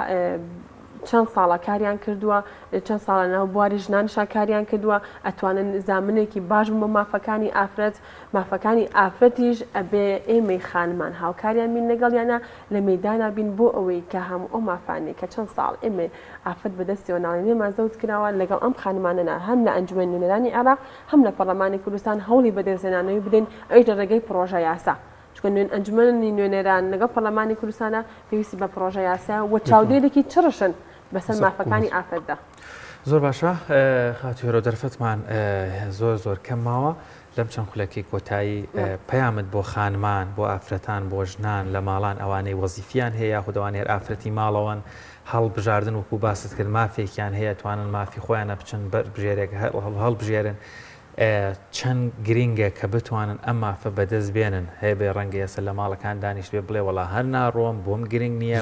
چەند ساڵە کاریان کردووە چەند ساڵە ناو بواری ژنانشا کاریان کردووە ئەتوانن زامنێکی باش بۆ مافەکانی ئافرەت مافەکانی ئافرەتیش ئەبێ ئێمەی خانمان هاوکاریان بین لەگەڵیانە لە مەیدانا بین بۆ ئەوەی کە هەموو ئەو مافانێک کە چەند ساڵ ئێمە ئافرەت بەدەستیەوە ناڵێنێمان زەوت کراوە لەگەڵ ئەم خانمانەنا هەم لە ئەنجومەن نوێنەرانی عێراق هەم لە پەرلەمانی کوردستان هەوڵی بەدەستهێنانەوەی بدەین ئەوش لە ڕێگەی پرۆژە یاسا چکە ئەنجومەنی نوێنەران لەگەڵ پەرلەمانی کوردستانە پێویستی بە پرۆژە یاسا و چاودێرێکی چڕشن بەسەر مافەکانی ئافرەتدا. زۆر باشە خاتیۆرە دەرفەتمان زۆر کەم ماوە لەم چەند خولەکەی کۆتایی پەیامت بۆ خانمان بۆ ئافرەتان بۆ ژنان لە ماڵان ئەوانەی وەزیفیان هەیە خودەوانێر ئافرەتی ماڵەوەن هەڵبژاردن وەکو باست کرد مافێکیان هەیە توانن مافی خۆیانە بچن بژێرێک هەڵبژێرن چەند گرینگە کە بتوانن ئەم مافە بەدەست بێنن هەیە بێ ڕەنگە ئێستا لە ماڵەکان دانیشت بێ بڵێ وەڵا هەر ناڕۆم بۆم گرنگ نییە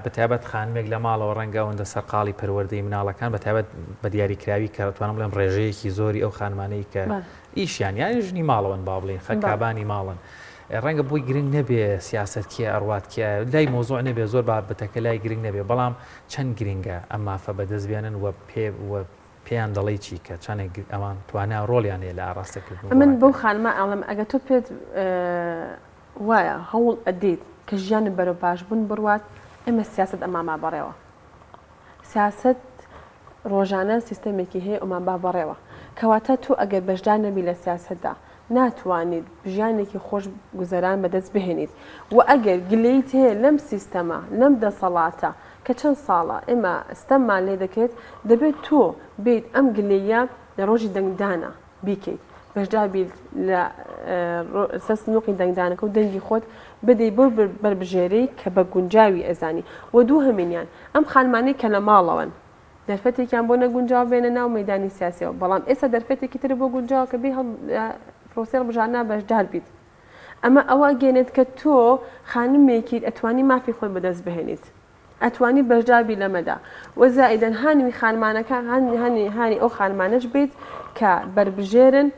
بەتابەت خانمێک لە ماڵەوە ڕەنگە ئەوەندە سەرقاڵی پەروەردەی مناڵەکان بەتابەت بە دیاریکراوی کە دەتوانم بڵێم ڕێژەیەکی زۆری ئەو خانمانەی کە ئیشیان یانی ژنی ماڵەوەن با بڵێن خەکابانی ماڵن ڕەنگە بۆی گرنگ نەبێ سیاست کێ ئەڕوات کێ لای مۆزوع نەبێ زۆر بابەتەکە لای گرنگ نەبێ بەڵام چەند گرنگە ئەم مافە بەدەست بێنن و پێیان دەڵی چی کە چەندێک ئەوان توانای ڕۆڵیان هەیە لە ئاڕاستەکردن من بەو خانمە ئەڵم ئەگە تۆ پێت وایە هەوڵ ئەدەیت کە ژیانت بەرەو باشبوون بڕوات ئێمە سیاست ئەماما بەڕێوە سیاست ڕۆژانە سیستەمێکی هەیە ئەمان با بەڕێوە کەواتە تۆ ئەگەر بەشدار نەبی لە سیاستدا ناتوانیت ژیانێکی خۆش گوزەران بەدەست بهێنیت و ئەگەر گلەیت هەیە لەم سیستەمە لەم دەسەڵاتە کە چەند ساڵە ئێمە ستەممان لێ دەکرێت دەبێت تۆ بیت ئەم گلەیە لە ڕۆژی دەنگدانە بیکەیت بەشدار بیت لە سەسنوقی دەنگدانەکە و دەنگی خۆت بدەی بۆ بربژێرەی کە بە گونجاوی ئەزانی و دوو هەمینیان ئەم خانمانەی کە لە ماڵەوەن دەرفەتێکیان بۆ نەگونجاو بێنە ناو مەیدانی سیاسیەوە بەڵام ئێستا دەرفەتێکی تر بۆ گونجاو کە بێ پرۆسێ بژانە بەشدار بیت ئەمە ئەوە گەێنێت کە تۆ خانمێکی ئەتوانی مافی خۆی بەدەست بهێنیت ئەتوانی بەشداربی لەمەدا وەزائیدەن هانوی خانمانەکە هانی ئەو خانمانەش بیت کە بربژێرن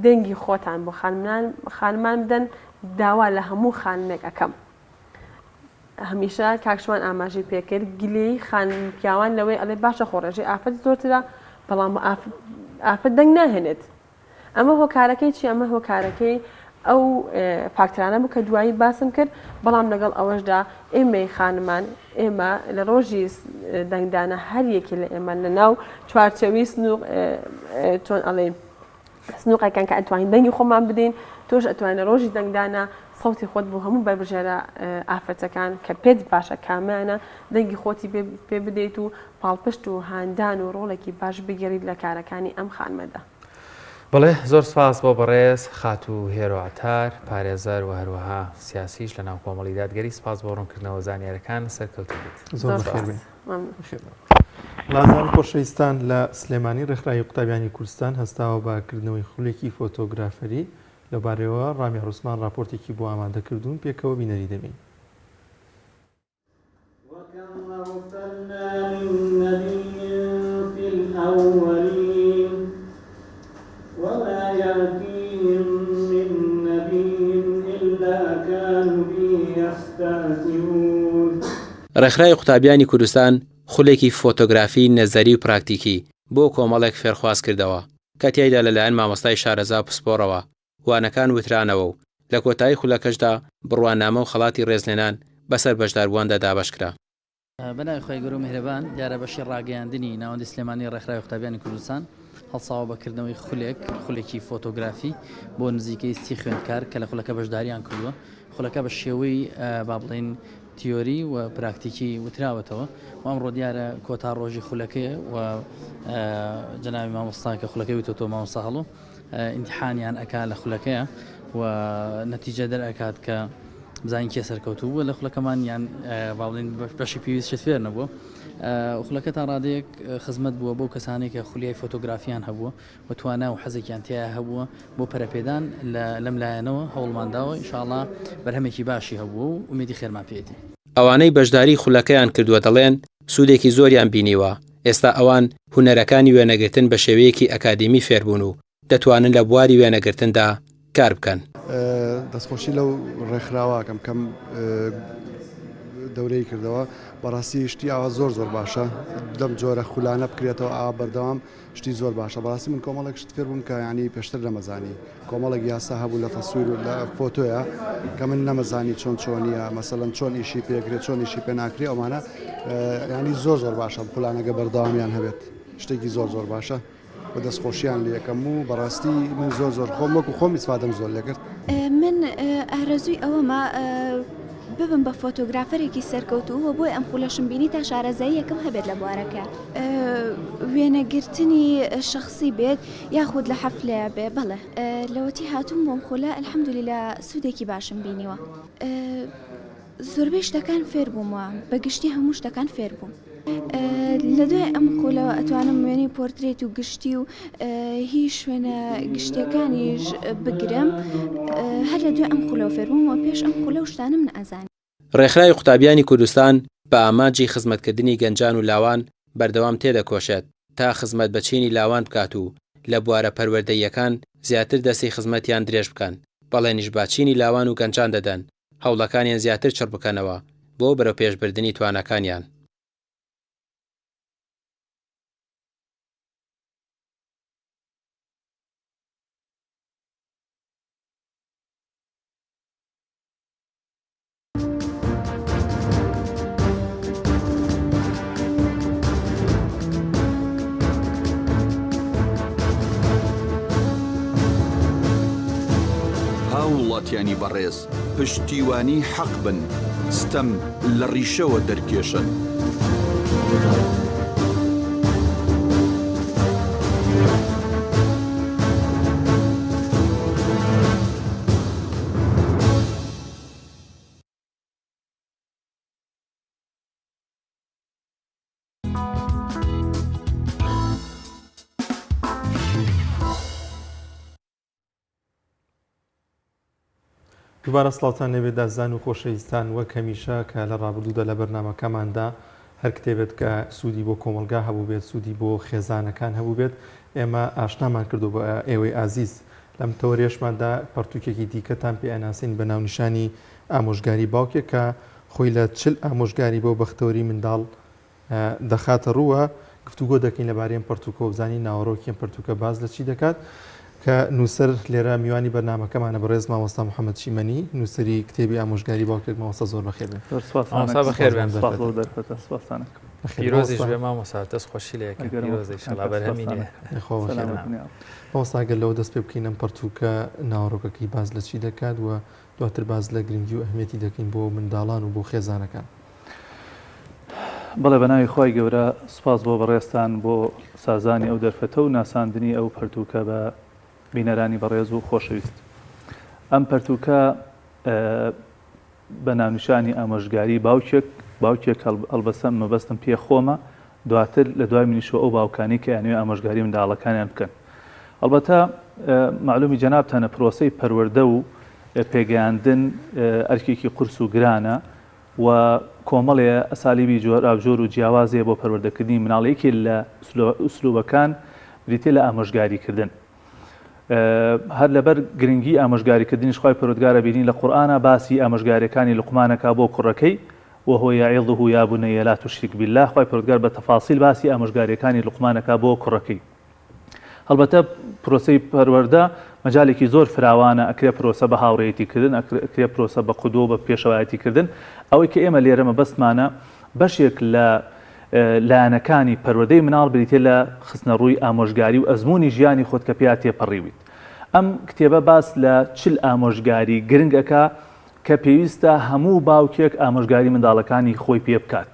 دەنگی خۆتان بۆ خانمان بدەن داوا لە هەموو خانمێک ئەەکەم هەمیشە کاکشمان ئاماژەی پێکرد گلەی خانپیاوان لەوەی ئەڵێ باشە خۆڕێژەی ئافرەت زۆرترا بەڵام ئافرەت دەنگ ناهێنێت ئەمە هۆکارەکەی چی ئەمە هۆکارەکەی ئەو فاکترانە بوو کە دوایی باسم کرد بەڵام لەگەڵ ئەوەشدا ئێمەی خانمان ئێمە لە ڕۆژی دەنگدانە هەریەکی لە ئێمە لە ناو چوارچەوی سنووق چۆن ئەڵێ سنووقەکان کە ئەتوانین دەنگی خۆمان بدەین تۆش ئەتوانە ڕۆژی دەنگدانە سەوتی خۆت بۆ هەموو بەربژێرە ئافرەتەکان کە پێت باشە کامیانە دەنگی خۆتی پێ بدەیت و پاڵپشت و هاندان و ڕۆڵێکی باش بگەڕیت لە کارەکانی ئەم خانمەدا. بڵێ زۆر سپاس بۆ بەڕێز خات و هێرۆعتار پارێزەر و هەروەها سیاسیش لە ناو کۆمەڵی دادگەری سپاس بۆ ڕوونکردنەوە زانیارەکان سەرکەوتو بێت. زۆر بەخێربێن. لازان خۆشەویستان لە سلێمانی ڕێکخراوی قوتابیانی کوردستان هەستاوە بەکردنەوەی خولێکی فۆتۆگرافەری لەبارەوە ڕامی عوسمان راپۆرتێکی بۆ ئامادەکردوون پێکەوە بینەری دەبین. ڕێکخراوی قوتابیانی کوردستان خولێکی فۆتۆگرافی نەزەری و پراکتیکی بۆ کۆمەڵێک فێرخواز کردەوە کە تیایدا لەلایەن مامۆستای شارەزا پسپۆڕەوە وانەکان وترانەوە و لە کۆتایی خولەکەشدا بڕوانامە و خەڵاتی ڕێزلێنان بەسەر بەشداربوواندا دابەشکرا. بەناوی خۆی گەورە و میهرەبان دیارە بەشی ڕاگەیاندنی ناوەندی سلێمانی ڕێکخراوی قوتابیانی کوردستان هەڵساوە بەکردنەوەی خولێکی فۆتۆگرافی بۆ نزیکەی 30 خوێندکار کە لە خولەکە بەشداریان کردووە. خولەکە بە شێوەی با بڵێن تیۆری و پراکتیکی وتراوەتەوە و ئەمڕۆ دیارە کۆتا ڕۆژی خولەکەیە و جەناوی مامۆستا کە خولەکەی وتۆ مامۆستا هەڵوو ئیمتیحانیان ئەکا لە خولەکەیە و نەتیجە دەرئەکات کە بزانین کێ سەرکەوتوو بووە لە خولەکەمان یان با بڵێن بەشی پێویست شت فێر نەبووە. خولەکە تا ڕادەیەک خزمەت بووە بۆ کەسانێک کە خولیای فۆتۆگرافیان هەبووە و توانە و حەزێکیان تیا هەبووە بۆ پەرەپێدان لەم لایەنەوە هەوڵمانداوە ئینشاءڵڵا بەرهەمێکی باشی هەبووە و ئومێدی خێرمان پێێتی. ئەوانەی بەشداری خولەکەیان کردووە دەڵێن سوودێکی زۆریان بینیوە. ئێستا ئەوان هونەرەکانی وێنەگرتن بە شێوەیەکی ئەکادمی فێربوون و دەتوانن لە بواری وێنەگرتندا کار بکەن. دەستخۆشی لەو ڕێکخراوەکەم کەم دەورەی کردەوە بەڕاستی شتی ئاوا زۆر باشە لەم جۆرە خولانە بکرێتەوە ئاوا بەردەوام شتی زۆر باشە. بەڕاستی من کۆمەڵێک شت فێر بووم کە ینی پێشتر نەمەزانی کۆمەڵێک یاسا هەبوو لە تەسویر و لە فۆتۆیە کە من نەمەزانی چۆنیە مەسەڵەن چۆن ئیشی پێکرێت چۆن ئیشی پێ ناکرێ ئەومانە ینی زۆر باشە خولانەکە بەردەوامیان هەبێت شتێکی زۆر باشە بە دەستخۆشییان لە یەکەم و بەڕاستی من زۆر خۆم وەکو خۆم ئیسفادەم زۆر لەکرد. من ئارەزووی ئەوەمە ببم بە فۆتۆگرافەرێکی سەرکەوتووە بۆی ئەم خولەشم بینی تا شارەزایی یەکەم هەبێت لە بوارەکە وێنەگرتنی شخصی بێت یاخود لە حەفلەیە بێ بەڵێ لەوەتی هاتووم بۆم خولە ئەلحەمدولیلا سوودێکی باشم بینیوە. زۆربەی شتەکان فێر بوومەوە بەگشتی هەموو شتەکان فێر بووم. لە دوای ئەم خولەوە ئەتوانم وێنەی پۆرترێت و گشتی و هیچ شوێنە گشتەکانیش بگرم هەر لە دوای ئەم خولەوە فێربوومەوە پێش ئەم خولە و شتانم نەئەزانی. ڕێکخراوی قوتابیانی کوردستان بە ئاماجی خزمەتکردنی گەنجان و لاوان بەردەوام تێدەکۆشێت تا خزمەت بەچینی لاوان بکات و لە بوارە پەروەردەییەکان زیاتر دەستی خزمەتیان درێژ بکەن بەڵێنیش باچینی لاوان و گەنجان دەدەن هەوڵەکانیان زیاتر چڕ بکەنەوە بۆ بەرەو پێشبردننی توانەکانیان. وڵاتیانی بەڕێز پشتیوانی حەق بن ستەم لە ڕیشەوە دەرکێشن. دووبارە سڵاوتان لەبێت دازان و خۆشەویستان وەک هەمیشە کە لە ڕابردوودا لە بەرنامەکەماندا هەر کتێبێت کە سوودی بۆ کۆمەلگا هەبوو بێت سوودی بۆ خێزانەکان هەبوو بێت ئێمە ئاشنامان کردو بە ئێوەی ئازیز لەم تەوەریەشماندا پەرتوکێکی دیکەتان پێ ئەناسین بە ناونیشانی ئامۆژگاری باوکێک کە خۆی لە چل ئامۆژگاری بۆ بەختەوەری منداڵ دەخاتە ڕووە گفتوگۆ دەکەین لەبارەی پەرتوکە و بزانین ناوەڕۆکیان پەرتوکە باز لە چی دەکات کە نووسەر لێرە میوانی بەرنامەکەمانە بەڕێز مامۆستا محەممەد چیمەنی نووسری کتێبی ئامۆژگاری باوکێک مامۆستا زۆر بەخێر بێت. پیرۆزیش بێ مامۆستا دەستخۆشی لە یەکەم پیرۆزی شەڵا بەرهەمینێ مامۆستا گەل لەوە دەست پێ بکەین ئەم پەرتوکە ناوەڕۆکەکەی باز لە چی دەکات و دواتر باز لە گرنگی و ئەهمیەتی دەکەین بۆ منداڵان و بۆ خێزانەکان. بەڵێ بەناوی خۆی گەورە سوپاس بۆ بەڕێستان بۆ سازانی ئەو دەرفەتە و ناساندنی ئەو پەرتوکە بە بینەرانی بەڕێز و خۆشەویست ئەم پەرتووکە بە ناونیشانی ئامۆژگاری باوکێک هەڵبەستە مەبەستم پێ خۆمە دواتر لە دوای منیشەوە ئەو باوکانی کە یانوێ ئامۆژگاری منداڵەکانیان بکەن. ئەلبەتە معلومی جەنابتانە پرۆسەی پەروەردە و پێگەیاندن ئەرکێکی قورس و گرانە و کۆمەڵێ ئەسالیبی جۆراوجۆر و جیاوازێ بۆ پەروەردەکردنی مناڵەیەکی لە ئوسلوبەکان بریتێ لە ئامۆژگاریکردن. هەر لەبەر گرنگی ئامۆژگاریکردنیش خۆی پەروەردگارە بینین لە قورئانە باسی ئامۆژگاریەکانی لوقمانەکە بۆ کوڕەکەی وهو يعظه يا بني لا تشرك بالله خۆی پەروەردگار بە تەفاسیل باسی ئامۆژگاریەکانی لوقمانەکە بۆ کوڕەکەی. هەڵبەتە پرۆسەی پەروەردە مەجالێکی زۆر فراوانە ئەکرێ پرۆسە بە هاوڕێیەتیکردن ئەکرێ پرۆسە بە قودۆ بە پێشەوایەتیکردن ئەوەی کە ئێمە لێرەمە بەستمانە بەشێک لە لایەنەکانی پەروەردەی مناڵ بریتێ لە خستنە ڕووی ئامۆژگاری و ئەزمموی ژیانی خۆت کە پێیا تێپەڕیویت. ئەم کتێبە باس لە چل ئامۆژگاری گرنگەکە کە پێویستە هەموو باوکێک ئامۆژگاری منداڵەکانی خۆی پێ بکات.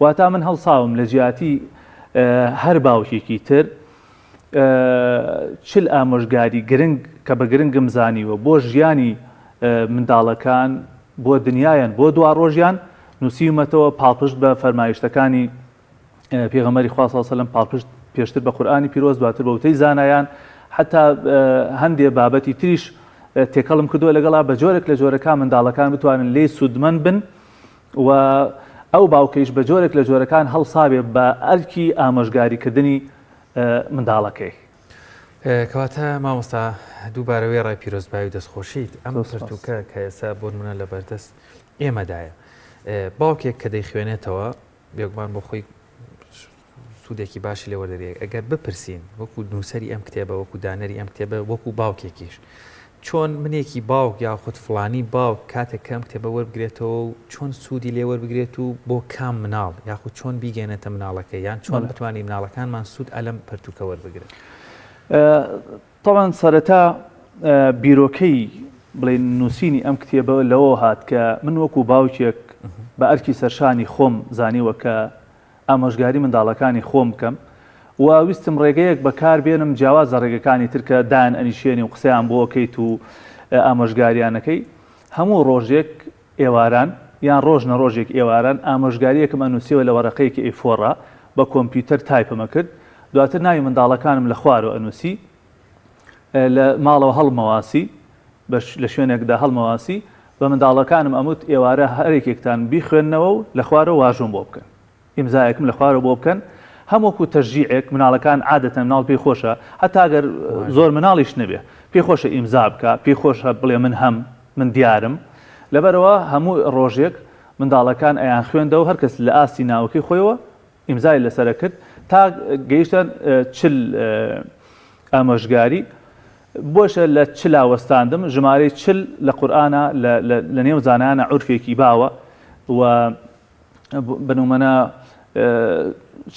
واتە من هەڵساوم لە جیاتی هەر باوکێکی تر چل ئامۆژگاری گرنگ کە بە گرنگم زانیوە بۆ ژیانی منداڵەکان بۆ دنیایان بۆ دوا ڕۆژیان نووسیمەتەوە پاڵپشت بە فەرمایشتەکانی پێغەمبەری خوا صلی الله علیه و سلم پاڵپشت پێشتر بە قورئانی پیرۆز دواتر بە وتەی زانایان حتا هەندێک بابەتی تریش تێکەڵم کردووە لەگەڵا بە جۆرێک لە جۆرەکان منداڵەکان بتوانن لێی سوودمەند بن و ئەو باوکەیش بە جۆرێک لە جۆرەکان هەڵسابێ بە ئەرکی ئامۆژگاریکردنی منداڵەکەی. کەواتە مامۆستا دووبارەوەی ڕای پیرۆزبایی و دەستخۆشیت ئەم پرتوکە کە ئێستا بۆ نمونە لە بەردەست ئێمەدایە باوکێک کە دەیخوێنێتەوە بێگومان بۆ خۆی سوودێکی باشی لێوەردەگرێت ئەگەر بپرسین وەکو نووسەری ئەم کتێبە وەکو دانەری ئەم کتێبە وەکو باوکێکیش چۆن منێکی باوک یاخود فڵانی باوک کاتێک کەم کتێبە وەربگرێتەوە و چۆن سوودی لێ وەربگرێت و بۆ کام مناڵ یاخود چۆن بیگەێنێتە مناڵەکە یان چۆن بتوانانی مناڵەکانمان سوود ئەلەم پەرتوکە وەربگرێت. طبعاً سەرەتا بیرۆکەی بڵێن نووسینی ئەم کتێبە لەوە هات کە من وەکو باوکێک بە ئەرکی سەرشانی خۆم زانیوە کە ئامۆژگاری منداڵەکانی خۆم بکەم و ویستم ڕێگەیەک بەکار بێنم جیاوازە ڕێگەکانی ترکە دان ئەنیشێنی و قسەیان بۆ ئەەکەیت و ئامۆژگاریانەکەی هەموو ڕۆژێک ئێواران یان ڕۆژنە ڕۆژێک ئێواران ئامۆژگاریەکەم ئەنووسیەوە لە وەرەقەیەکی ئیفۆڕا بە کۆمپیوتەر تایپەمە کرد دواتر ناوی منداڵەکانم لە خوارەوە ئەنووسی لە ماڵەوە هەڵمەواسی لە شوێنێکدا هەڵمەواسی بە منداڵەکانم ئەموت ئێوارە هەرێکێکتان بیخوێننەوە و لە خوارەوە واژۆم بۆ بکەن ئیمزایەکم لە خوارەوە بۆ بکەن هەمووەکو تەشجیعێک مناڵەکان عادەتەن مناڵ پێی خۆشە هەتا ئەگەر زۆر مناڵیش نەبێ پێی خۆشە ئیمزا بکە پێی خۆشە بڵێ من دیارم لەبەرەوە هەموو ڕۆژێک منداڵەکان ئەیان خوێندەوە هەرکەس لە ئاستی ناوەکەی خۆیەوە ئیمزای لەسەرە کرد تا گەیشتن چل ئامۆژگاری بۆشە لە چلا وەستاندم ژمارەی چل لە قورئانە لە نێو زانایانە عورفێکی باوە و بنومەنە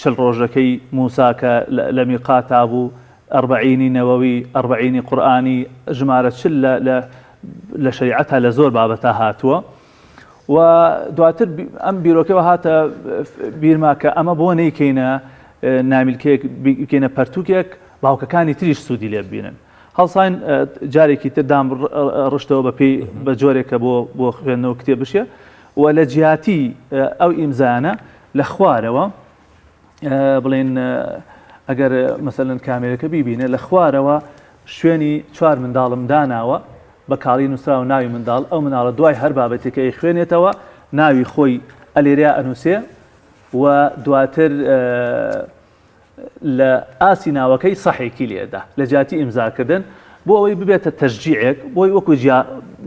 چل ڕۆژەکەی موسا کە لە میقاتا بوو ئەربعینی نەوەوی ئەربعینی قورئانی ژمارە چل لە شەریعەتە لە زۆر بابەتە هاتووە و دواتر ئەم بیرۆکەوە هاتە بیرما کە ئەمە بۆ نەیکەینە نامیلکەیەک بکەینە پەرتووکێک باوکەکانی تریش سوودی لێ ببینن هەڵساین جارێکی تر دام ڕشتەوە بە جۆرێکە بۆ خوێندنەوە کتێب بشێ و لە جیاتی ئەو ئیمزانە لە خوارەوە بڵێن ئەگەر مەسەلەن کامێرەکە بیبینێ لە خوارەوە شوێنی چوار منداڵم داناوە بە کاڵی نووسراوە ناوی منداڵ ئەو مناڵە دوای هەر بابەتێکەی خوێنێتەوە ناوی خۆی ئەلێریا ئەنووسێ و دواتر لە ئاسی ناوەکەی سەحێکی لێدا لە جیاتی ئیمزاکردن بۆ ئەوەی ببێتە تەشجیعێک بۆی وەکو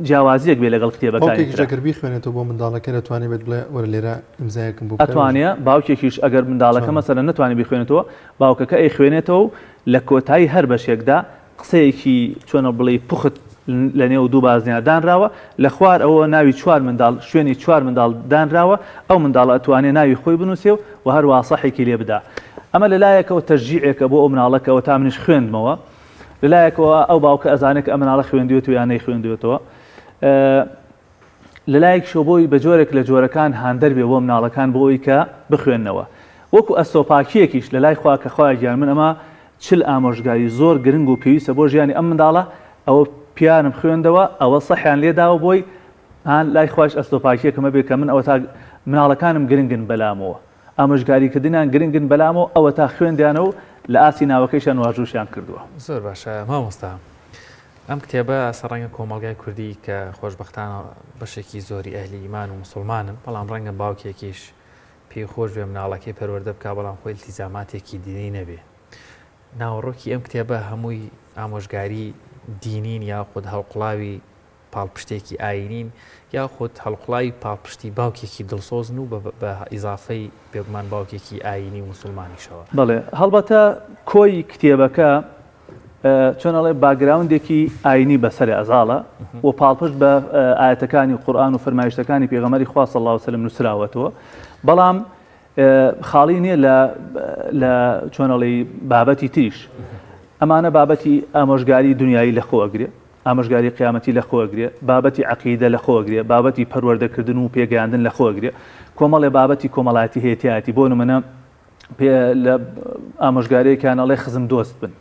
جیاوازیەک بێ لەگەڵ کتێبەکانی بیخوێنێتەوە بۆ منداڵەکە دەتوانێت بێت بڵێ وەرە لێرە ئیمزایەکم بوو ئەتوانێ باوکێکیش ئەگەر منداڵەکە مەسەلەن نەتوانێت بیخوێنێتەوە باوکەکە ئەی خوێنێتەوە و لە کۆتایی هەر بەشێکدا قسەیەکی چۆنە بڵێ پوخت لە نێو دوو بازنیار دانراوە لە خوار ئەوە ناوی چوار منداڵ شوێنی چوار منداڵ دانراوە ئەو منداڵ ئەتوانێت ناوی خۆی بنووسێ و هەروە سەحێکی لێ بدا ئەمە لەلایەکەوە تەشجیعێکە بۆ ئەو مناڵەکەەوە تا منیش خوێندمەوە لەلایەکەوە ئەو باوکە ئەزانێت ئەم مناڵە خوێندوێت و یان نەیخوێندوێتەوە لەلایەک شۆبۆی بە جۆرێک لە جۆرەکان هاندەر بێ بۆ مناڵەکان بۆ ئەوەی کە بخوێندنەوە وەکو ئەستۆپاکیەکیش لە لای خوا کە خوای گیان من ئەمە چل ئامۆژگاری زۆر گرنگ و پێویستە بۆ ژیانی ئەم منداڵە ئەوە پیانم خوێندەوە ئەوە سەحیان لێداوە بۆی هان لای خۆش ئەستۆپاکیەکەمە بێ کە من ئەوە تا مناڵەکانم گرنگن بەلامەوە ئامۆژگاریکردنیان گرنگن بەلامەوە ئەوە تا خوێندیانەوە لە ئاسی ناوەکەیشان واژوشیان کردووە. زۆر باشە مامۆستا ئەم کتێبە سەرڕەنگە کۆمەڵگای کوردی کە خۆشبەختانە بەشێکی زۆری ئەهلی ئیمان و مسلمانن بەڵام ڕەنگە باوکێکیش پێی خۆش بێ مناڵەکەی پەروەردە بکا بەڵام خۆی التیزاماتێکی دینی نەبێ. ناوەڕۆکی ئەم کتێبە هەمووی ئامۆژگاری دینین یاخود هەڵقڵاوی پاڵپشتێکی ئاینین یاخود هەڵقڵاوی پاڵپشتی باوکێکی دڵسۆزن و بە ئیزافەی بێگومان باوکێکی ئاینی و مسلمانیشەوە. بەڵێ هەڵبەتە کۆی کتێبەکە چۆنەڵێ باگراوندێکی ئاینی بەسەر ئەزاڵە و پاڵپشت بە ئاەتەکانی قورئان و فەرمایشتەکانی پێغەمبەری خوا صلی الله علیه و سلم نووسراوەتەوە بەڵام خاڵی نییە لە چۆنەڵی بابەتی تریش ئەمانە بابەتی ئامۆژگاری دنیایی لە خۆگرێ ئامۆژگاری قیامەتی لە خۆگرێ بابەتی عەقیدە لە خۆگرێ بابەتی پەروەردەکردن و پێگەیاندن لە خۆگرێ کۆمەڵێ بابەتی کۆمەڵایەتی هێتیاتی بۆ نمونە لە ئامۆژگارەیەکیانەڵێ خزم دۆست بن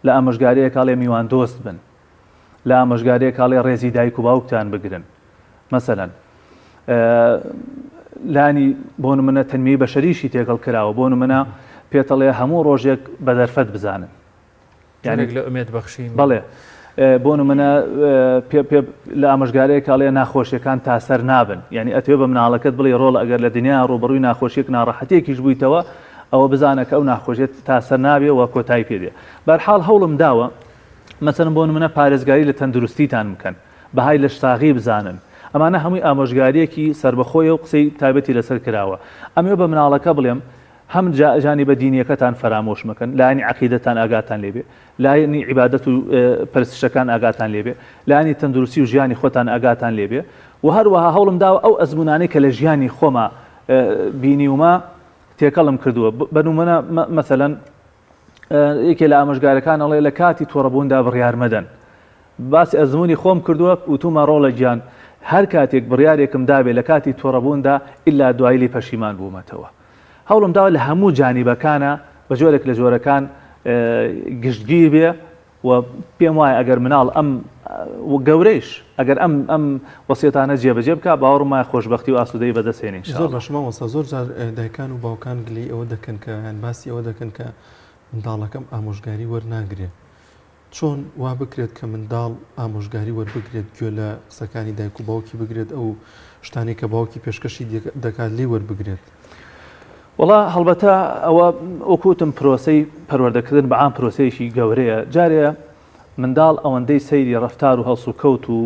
لە ئامۆژگارەیە کاڵێ میوان دۆست بن لە ئامۆژگارەیە کاڵێ ڕێزی دایک و باوکتان بگرن مەسەلەن لانی بۆ نمونە تەنمیەی بەشەریشی تێکەڵ کراوە بۆ نمونە پێتەڵێ هەموو ڕۆژێک بە دەرفەت بزانن یانێک لە ئومێد بەخشین بەڵێ بۆ نمونە لە ئامۆژگارەیە کاڵێ ناخۆشیەکان تاسەر نابن یعنی ئەتوێ بە مناڵەکەت بڵێ ڕۆڵ ئەگەر لە دنیا ڕوبەڕووی ناخۆشیەک ناڕەحەتێکیش بوویتەوە ئەوە بزانە کە ئەو ناخۆشیێت تاسەر نابێ و کۆتایی پێدێ بەرحاڵ هەوڵم داوە مەسەن بۆ نمونە پارێزگاری لە تەندروستیتان بکەن بەهای لە شتاغی بزانن ئەمانە هەمووی ئامۆژگاریەکی سربەخۆی و قسەی تایبەتی لەسەر کراوە ئەمێ بە مناڵەکە بڵێم هەم جانیبە دینیەکەتان فەرامۆش مەکەن لایەنی عەقیدەتان ئاگاتان لێبێ لایەنی عیبادەت و پەرستشەکان ئاگاتان لێبێ لایەنی تەندروستی و ژیانی خۆتان ئاگاتان لێبێ و هەروەها هەوڵم داوە ئەو ئەزمونانەی کە لە ژیانی خۆمە بینیومە تێکەڵم کردووە بەنمونە مەسەلەن یەکێ لە ئامۆژگارەکان ئەڵێ لە کاتی تۆڕەبووندا بڕیار مەدەن باسی ئەزمموی خۆم کردووە وتومە ڕۆڵە گیان هەر کاتێک بڕیارێکم دابێ لە کاتی تۆڕەبووندا ئللا دوایی لێ پەشیمان بوومەتەوە هەوڵم داوە لە هەموو جانیبەکانە بە جۆرێک لە جۆرەکان گشتگیر بێ و پێم وایە ئەگەر مناڵ ئەم گەورەیش ئەگەر ئەم وەسیەتانە جێبەجێ بکە باوەڕمای خۆشبەختی و ئاسوودەی بەدەستێنین زۆر باشمە وەستا زۆر جار دایکان و باوکان گلی ئەوە دەکەن کە هەن باسی ئەوە دەکەن کە منداڵەکەم ئامۆژگاری وەرناگرێت چۆن وا بکرێت کە منداڵ ئامۆژگاری وەربگرێت گوێ لە قسەکانی دایک و باوکی بگرێت ئەو شتانی کە باوکی پێشکەشی دەکات لێ وەربگرێت وڵا هەڵبەتە ئەوە وەکوتم پرۆسەی پەروەردەکردن بە عام پرۆسەیەکی گەورەیە جارێ منداڵ ئەوەندەی سەیری ڕەفتار و هەڵس و کەوت و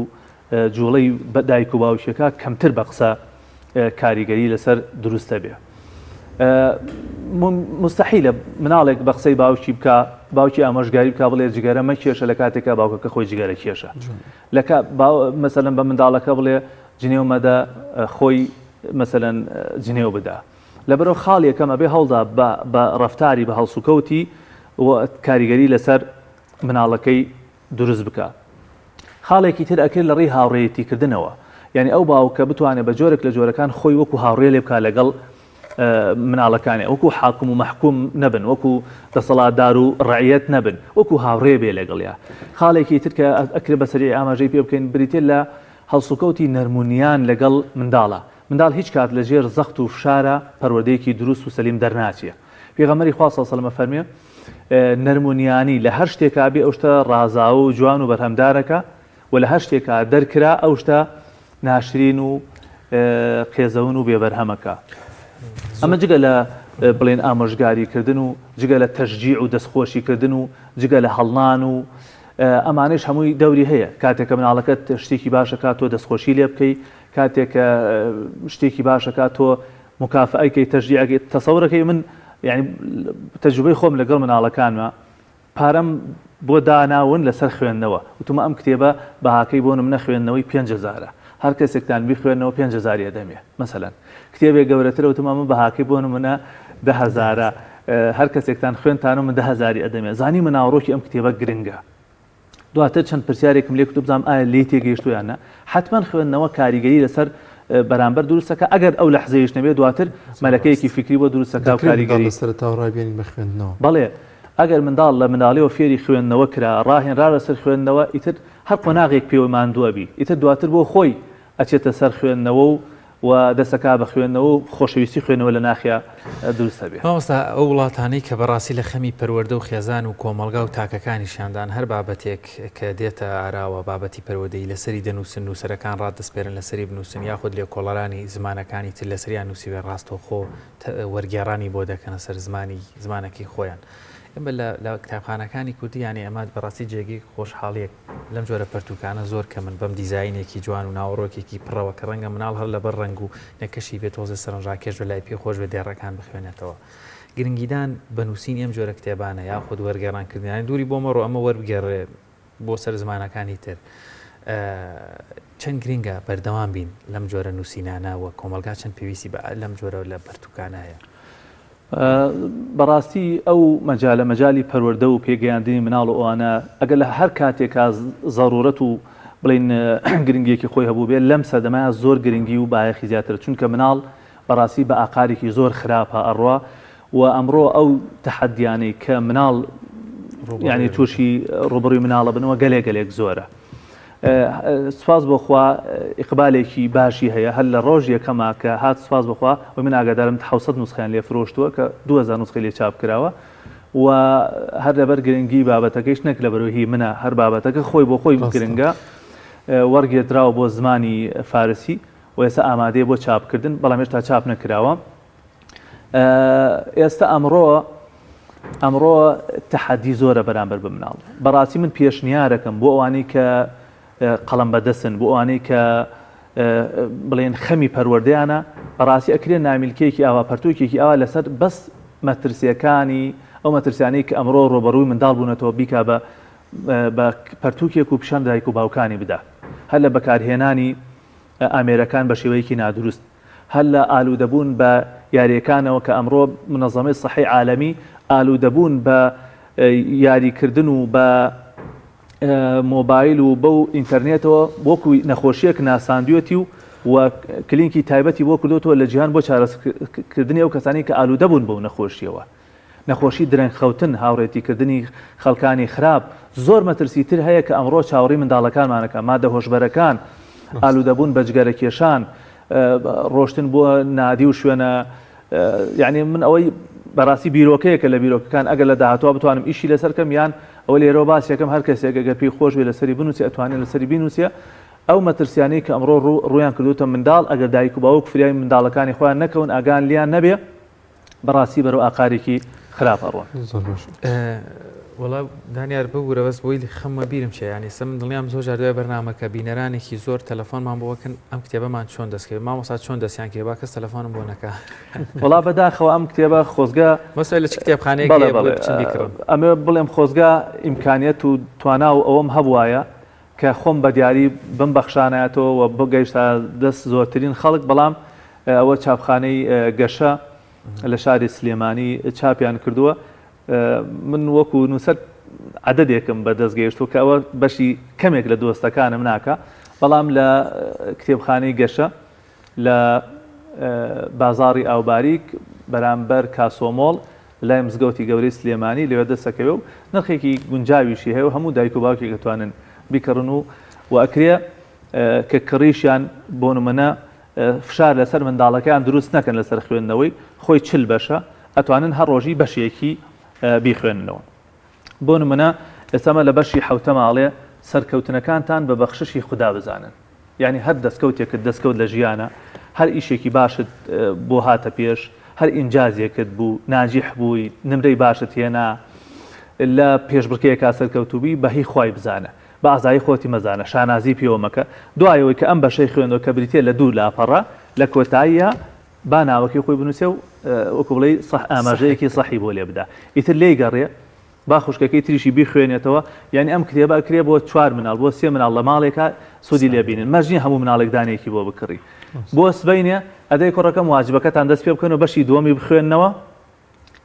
جوڵەی دایک و باوکیەکە کەمتر بە قسە کاریگەری لەسەر دروستە بێ مستحیلە مناڵێک بە قسەی باوکی بکە باوکی ئامۆژگاری بکە بڵێ جگەرە مەکێشە لە کاتێکە باوکەکە خۆی جگەرە کێشە مەسەلەن بە منداڵەکە بڵێ جنێو مەدە خۆی مەسەلەن جنێو بدا لەبەرەوە خاڵیەکەمە بێ هەڵدا بە ڕەفتاری بە هەڵسوکەوتی کاریگەری لەسەر مناڵەکەی دروست بکە خاڵێکی تر ئەکرد لە ڕێی هاوڕێیەتیکردنەوە یعنی ئەو باوکە بتوانێت بە جۆرێک لە جۆرەکان خۆی وەکو هاوڕێ لێ بکە لەگەڵ مناڵەکانی وەکو حاکم و مەحکوم نەبن وەکو دەسەڵاتدار و ڕعیەت نەبن وەکو هاوڕێ بێ لەگەڵیا خاڵێکی تر کە ئەکرێ بەسەری ئاماژەی پێ بکەین بریتێ لە هەڵسوکەوتی نەرمونیان لەگەڵ منداڵە منداڵ هیچ کات لە ژێر زەخت و فشارە پەروەردەیەکی دروست و سەلیم دەرناچێ پێغەمبەری خوا صلی الله علیه و سلم فەرمێ نەرمونیانی لە هەر شتێکا بێ ئەو شتە ڕازاوە و جوان و بەرهەمدارەکە و لە هەر شتێکا دەرکرا ئەو شتە ناشرین و قێزەون و بێبەرهەمەکە ئەمە جگە لە بڵێن ئامۆژگاریکردن و جگە لە تەشجیع و دەستخۆشیکردن و جگە لە هەڵنان و ئەمانەش هەمووی دەوری هەیە کاتێککە مناڵەکەت شتێکی باشەکە تۆ دەستخۆشی لێ بکەی کاتێککە شتێکی باشەکە تۆ مکافئەکەی تەشجیعەکەی تەسەورەکەی من یعنی تەجروبەی خۆم لەگەڵ مناڵەکانمە پارەم بۆ داناون لەسەر خوێندنەوە وتمە ئەم کتێبە بەهاکەی بۆ نمونە خوێندنەوەی 5,000 هەر کەسێکتان بیخوێنەوە 5,000 دەمێ مەسەلەن کتێبێک گەورەترە وتمە من بەهاکەی بۆ نمونە 10,000 هەر کەسێکتان خوێنتانە من 10,000 ئەدەمێ زانی مناوڕۆکی ئەم کتێبە گرنگە دواتر چەند پرسیارێکم لێ کتوب بزانم ئایا لێ تێگەیشتویانە حتمما خوێندنەوە کاریگەری لەسەر بەرامبەر دروستەکە ئەگەر ئەو لەحزەیەش نەبێت دواتر مەلەکەیەکی فکری بۆ دروستەکە و کاریگەری لەسەرەتا ڕابێنین بە خوێندنەوە بەڵێ ئەگەر منداڵ لە مناڵیەوە فێری خوێندنەوە کرا ڕاهێنرا لەسەر خوێندنەوە ئیتر هەر قۆناغێک پێوە ماندووە بی ئیتر دواتر بۆ خۆی ئەچێتە سەر خوێندنەوە و دەسەکا بە خوێندنەوە و خۆشەویستی خوێنەوە لە ناخیا دروستە بێ. مامۆستا ئەو وڵاتانەی کە بەڕاستی لە خەمی پەروەردە و خێزان و کۆمەلگا و تاکەکانیشاندان هەر بابەتێک کە دێتە ئاراوە بابەتی پەروەردەی لەسەری دەنووسن نووسەرەکان ڕاددەسپێرن لەسەری بنووسن یاخود لێ کۆڵەرانی زمانەکانی تر لەسەریان نووسیوێ ڕاستەوخۆ وەرگێڕانی بۆ دەکەنە سەر زمانێکی خۆیان. ئەمە لە کتابخانەکانی کوردیانی ئەمە بەڕاستی جێگی خۆشحاڵیەک لەم جۆرە پەرتوکانە زۆر کە من بەم دیزاینێکی جوان و ناوەڕۆکێکی پڕەوە کە ڕەنگە مناڵ هەر لەبەر ڕنگ و نەکەشی بێت تۆزە سەرنجڕاکێش بە لای پێ خۆش بێ دێڕەکان بخوێنێتەوە. گرنگیدان بە نووسین ئەم جۆرە کتێبانە یاخود وەرگێڕانکردنیانی دووری بۆمەڕۆ ئەمە وەربگێڕێ بۆ سەر زمانەکانی تر. چەند گرنگە بەردەوام بین لەم جۆرە نووسینانەوە کۆمەلگا چەند پێویستی لەم جۆرە لە پەرتوکانایە. بەڕاستی ئەو مەجالی پەروەردە و پێگەیاندنی مناڵ و ئەوانە ئەگەر لە هەر کاتێکا زەڕورەت و بڵین گرنگیەکی خۆی هەبوو بێت لەم سەردەمایە زۆر گرنگی و بایەخی زیاتر چونکە مناڵ بەڕاستی بە ئاقارێکی زۆر خراپە ئەڕوا و ئەمڕۆ ئەو تەحەدیانەی کە مناڵ یعنی تووشی ڕوبڕووی مناڵە بنەوە گەلێک زۆرە. سپاس بۆخوا ئیقبالێکی باشی هەیە هەر لە ڕۆژ یەکەما کە هات سپاس بخوا و من ئاگادارم 600 نوسخیان لێ فرۆشتووە کە 2000 نوسخی لێ چاپ کراوە و هەر لەبەر گرنگی بابەتەکەیش نەک لە بەرەوهی منە هەر بابەتەکە خۆی بۆ خۆی گرنگە وەرگێدراوە بۆ زمانی فارسی و ئێستا ئامادەیە بۆ چاپکردن بەڵام هێشتا چاپ نەکراوە. ئێستا ئەمڕۆ تەحەدی زۆرە بەرامبەر بە مناڵ. بەڕاستی من پێشنیارەکەم بۆ ئەوانەی کە قەڵەم بەدەستن بۆ ئەوانەی کە بڵێن خەمی پەروەردەیانە بەڕاستی ئەکرێن نامیلکەیەکی ئاوا پەرتووکێکی ئاوا لەسەر بەس مەترسیەکانی ئەو مەترسیانەی کە ئەمڕۆ ڕۆبەڕووی منداڵ بوونەتەوە بیکا بە پەرتووکێک و پیشان دایک و باوکانی بدا هەر لە بەکارهێنانی ئامێرەکان بە شێوەیەکی نادروست هەر لە ئالوودەبوون بە یاریەکانەوە کە ئەمڕۆ منەظەمەی سەحی عالەمی ئالوودەبوون بە یاریکردن و بە مۆبایل و بەو ئینتەرنێتەوە وەکو نەخۆشیەک ناساندوێتی و کلینکی تایبەتی بۆ کردوتەوە لە جیهان بۆ چارەسکردنی ئەو کەسانی کە ئالوودەبوون بەو نەخۆشیەوە. نەخۆشی درەنگخەوتن هاوڕێتیکردنی خەڵکانی خراپ زۆر مەترسی تر هەیە کە ئەمڕۆ چاوەڕی منداڵەکانمانەکە مادە هۆشبەرەکان ئالوودەبوون بە جگەرەکێشان ڕۆشتن بۆ نادی و شوێنە یعنی من ئەوەی بەڕاستی بیرۆکەیەکە لە بیرۆکەکان ئەگەر لە داهاتوە بتوانم ئیشی لەسەرکەم یان ئەوە لێرەوە باسیەکەم هەر کەسێک ئەگەر پێی خۆش بێ لەسەری بنووسێ ئەتوانێت لەسەری بینووسێ ئەو مەترسیانەی کە ئەمڕۆ ڕویان کردوتە منداڵ ئەگەر دایک و باوک فریای منداڵەکانی خۆیان نەکەون ئاگان لیان نەبێ بەڕاستی بەرەو ئاقارێکی خراپ ئەڕۆن. وڵا دانیار ببوورە بەس بۆی خەممە بیرم چێ ینی سم دڵنیام زۆر جار دوای بەرنامەکە بینەرانێکی زۆر تەلەفۆنمان بۆکەن ئەم کتێبەمان چۆن دەستکرد مامۆستا چۆن دەستیان کرد با کەس تەلەفۆنم بۆ نەکا وڵا بەداخەوە ئەم کتێبە خۆزگا مەسای لە چ کتێبخانەیەک ئەمێ بڵێم خۆزگا ئیمکانیەت و توانا و ئەوەم هەبوایە کە خۆم بە دیاری بمبەخشانایەتەوە و بگەیشتا دەست زۆرترین خەڵک بەڵام ئەوە چاپخانەی گەشە لە شاری سلێمانی چاپیان کردووە من وەکو نووسەر عەدەدێکم بەدەستگەیشتووە کە ئەوە بەشی کەمێک لە دۆستەکانم ناکە بەڵام لە کتێبخانەی گەشە لە بازاڕی ئاوباریک بەرامبەر کاسۆمۆڵ لای مزگەوتی گەورەی سلێمانی لەوێ دەستەکەوێ و نرخێکی گونجاویشی هەیە و هەموو دایک و باوکێک دەتوانن بیکڕن و ئەکرێ کە کڕیشیان بۆ نمونە فشار لەسەر منداڵەکان دروست نەکەن لەسەر خوێندنەوەی خۆی چل بەشە ئەتوانن هەر ڕۆژی بەشێکی بیخوێننەوە. بۆ نمونە ئێستامە لە بەشی حوتە ماڵێ سەرکەوتنەکانتان بە بەخششی خوددا بزانن یعنی هەر دەستکەوتێکت دەستکەوت لە ژیانە هەر ئیشێکی باشت بۆ هاتە پێش هەر ئینجازێکت بوو ناجیح بووی نمرەی باشت هێنا لە پێشبڕکەیەکا سەرکەوتوبی بەهی خوای بزانە بە ئازایی خۆتی مەزانە شانازی پێوە مەکە دوایەوەی کە ئەم بەشەی خوێندەوە کە بریتێ لە دوو لاپەڕە لە کۆتاییە با ناوەکی خۆی بنووسێ و وەکو بڵێ ئاماژەیەکی سەحی بۆ لێ بدا ئیتر لێی گەڕێ با خوشکەکەی تریشی بیخوێنێتەوە یعنی ئەم کتێبە ئەکرێ بۆ 4 مناڵ بۆ 3 مناڵ لە ماڵێکە سوودی لێبینن مەژنی هەموو مناڵێک دانێکی بۆ بکڕی بۆ سبەینێ ئەدەی کوڕەکەم واجبەکەتان دەست پێ بکەن و بەشی دووەمی بخوێننەوە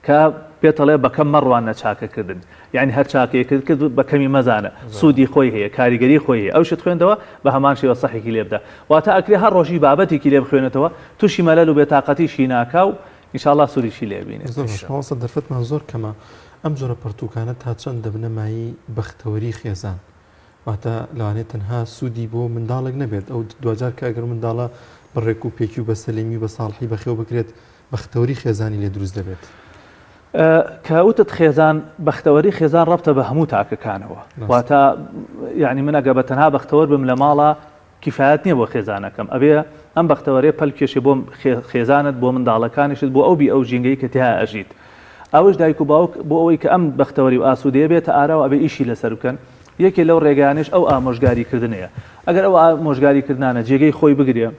کە پێتەڵێ بەکەم مەڕوان نەچاکەکردن یعنی هەر چاکەیەکرد کرد بە کەمی مەزانە سوودی خۆی هەیە کاریگەری خۆی هەیە ئەو شت خوێندەوە بە هەمان شێوە سەحێکی لێ بدە واتە ئەکرێ هەر ڕۆژی بابەتێکی لێ بخوێنێتەوە تووشی مەلەل و بێتاقەتیشی ناکا و ئینشاءالله سوودیشی لێ بینێت. دەرفەتمان زۆر کەمە ئەم جۆرە پرتوکانە تا چەند دەبنە مایی بەختەوەری خێزان واتە لەوانێت تەنها سوودی بۆ منداڵێک نەبێت ئەو دوجار کە ئەگەر منداڵە بەڕێک و پێکی و بە سەلێمی بە ساڵحی بەخێو بکرێت بەختەوەری خێزانی لێ دروست دەبێت. کەوتت خێزان بەختەوەری خێزان ڕەبتە بە هەموو تاکەکانەوە واتە یعنی من ئەگە بە تەنها بەختەوەر بم لە ماڵە کیفایەت نییە بۆ خێزانەکەم ئەبێ ئەم بەختەوەرێ پەل کێشێ بۆ خێزانت بۆ منداڵەکانیشت بۆ ئەو بی ئەو ژینگەی کە تیا ئەژیت ئەوش دایک و باوک بۆ ئەوەی کە ئەم بەختەوەری و ئاسوودەیە بێتە ئاراوە ئەبێ ئیشی لەسەر بکەن یەکێ لەو ڕێگانش ئەو ئامۆژگاریکردنەیە ئەگەر ئەو ئامۆژگاریکردانە جێگەی خۆی بگرێ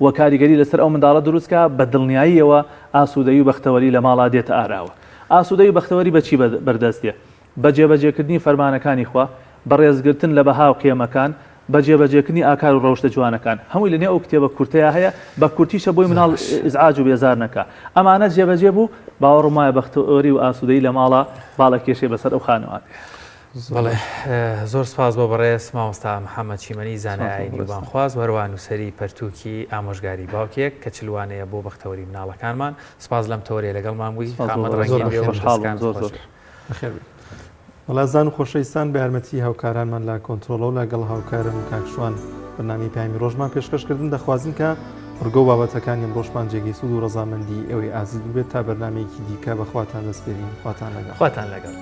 و کاریگەری لەسەر ئەو منداڵە دروستکە بە دڵنیاییەوە ئاسوودەی و بەختەوەری لە ماڵا دێتە ئاراوە ئاسوودەی و بەختەوەری بەچی بەردەستێ بە جێبەجێکردنی فەرمانەکانی خوا بە ڕێزگرتن لە بەها و قیەمەکان بە جێبەجێکردنی ئاکار و ڕەوشتە جوانەکان هەمووی لەنێ ئەو کتێبە کورتەیە هەیە بە کورتیشە بۆی مناڵ ئیزعاج و بێزار نەکا ئەمانە جێبەجێ بوو باوەڕم وایە بەختەوەری و ئاسوودەی لە ماڵە باڵە کێشێ بەسەر ئەو خانەوات. بەڵێ زۆر سپاس بۆ بەڕێز مامۆستا محەممەد چیمەنی زانایانی نوبانخواز وەروان نووسری پەرتووکی ئامۆژگاری باوکێک کە چلوانەیە بۆ بەختەوەری مناڵەکانمان سپاس لەم تۆرێ لەگەڵمان بووی وڵازان و خۆشەویستان بە یارمەتی هاوکارانمان لە کۆنتترۆلە و لەگەڵ هاوکارم کاکشوان بەنامی پامی ڕۆژمان پێشکەشکردن دەخوازن کە ڕگە و بابەتەکانی ڕۆژمان جێگەی سوود و ڕەزامەندی ئەوەی ئازیز بێت تا بەرنمەیەکی دیکە بەخواتان دەستپێرین خواتان لەگەڵ.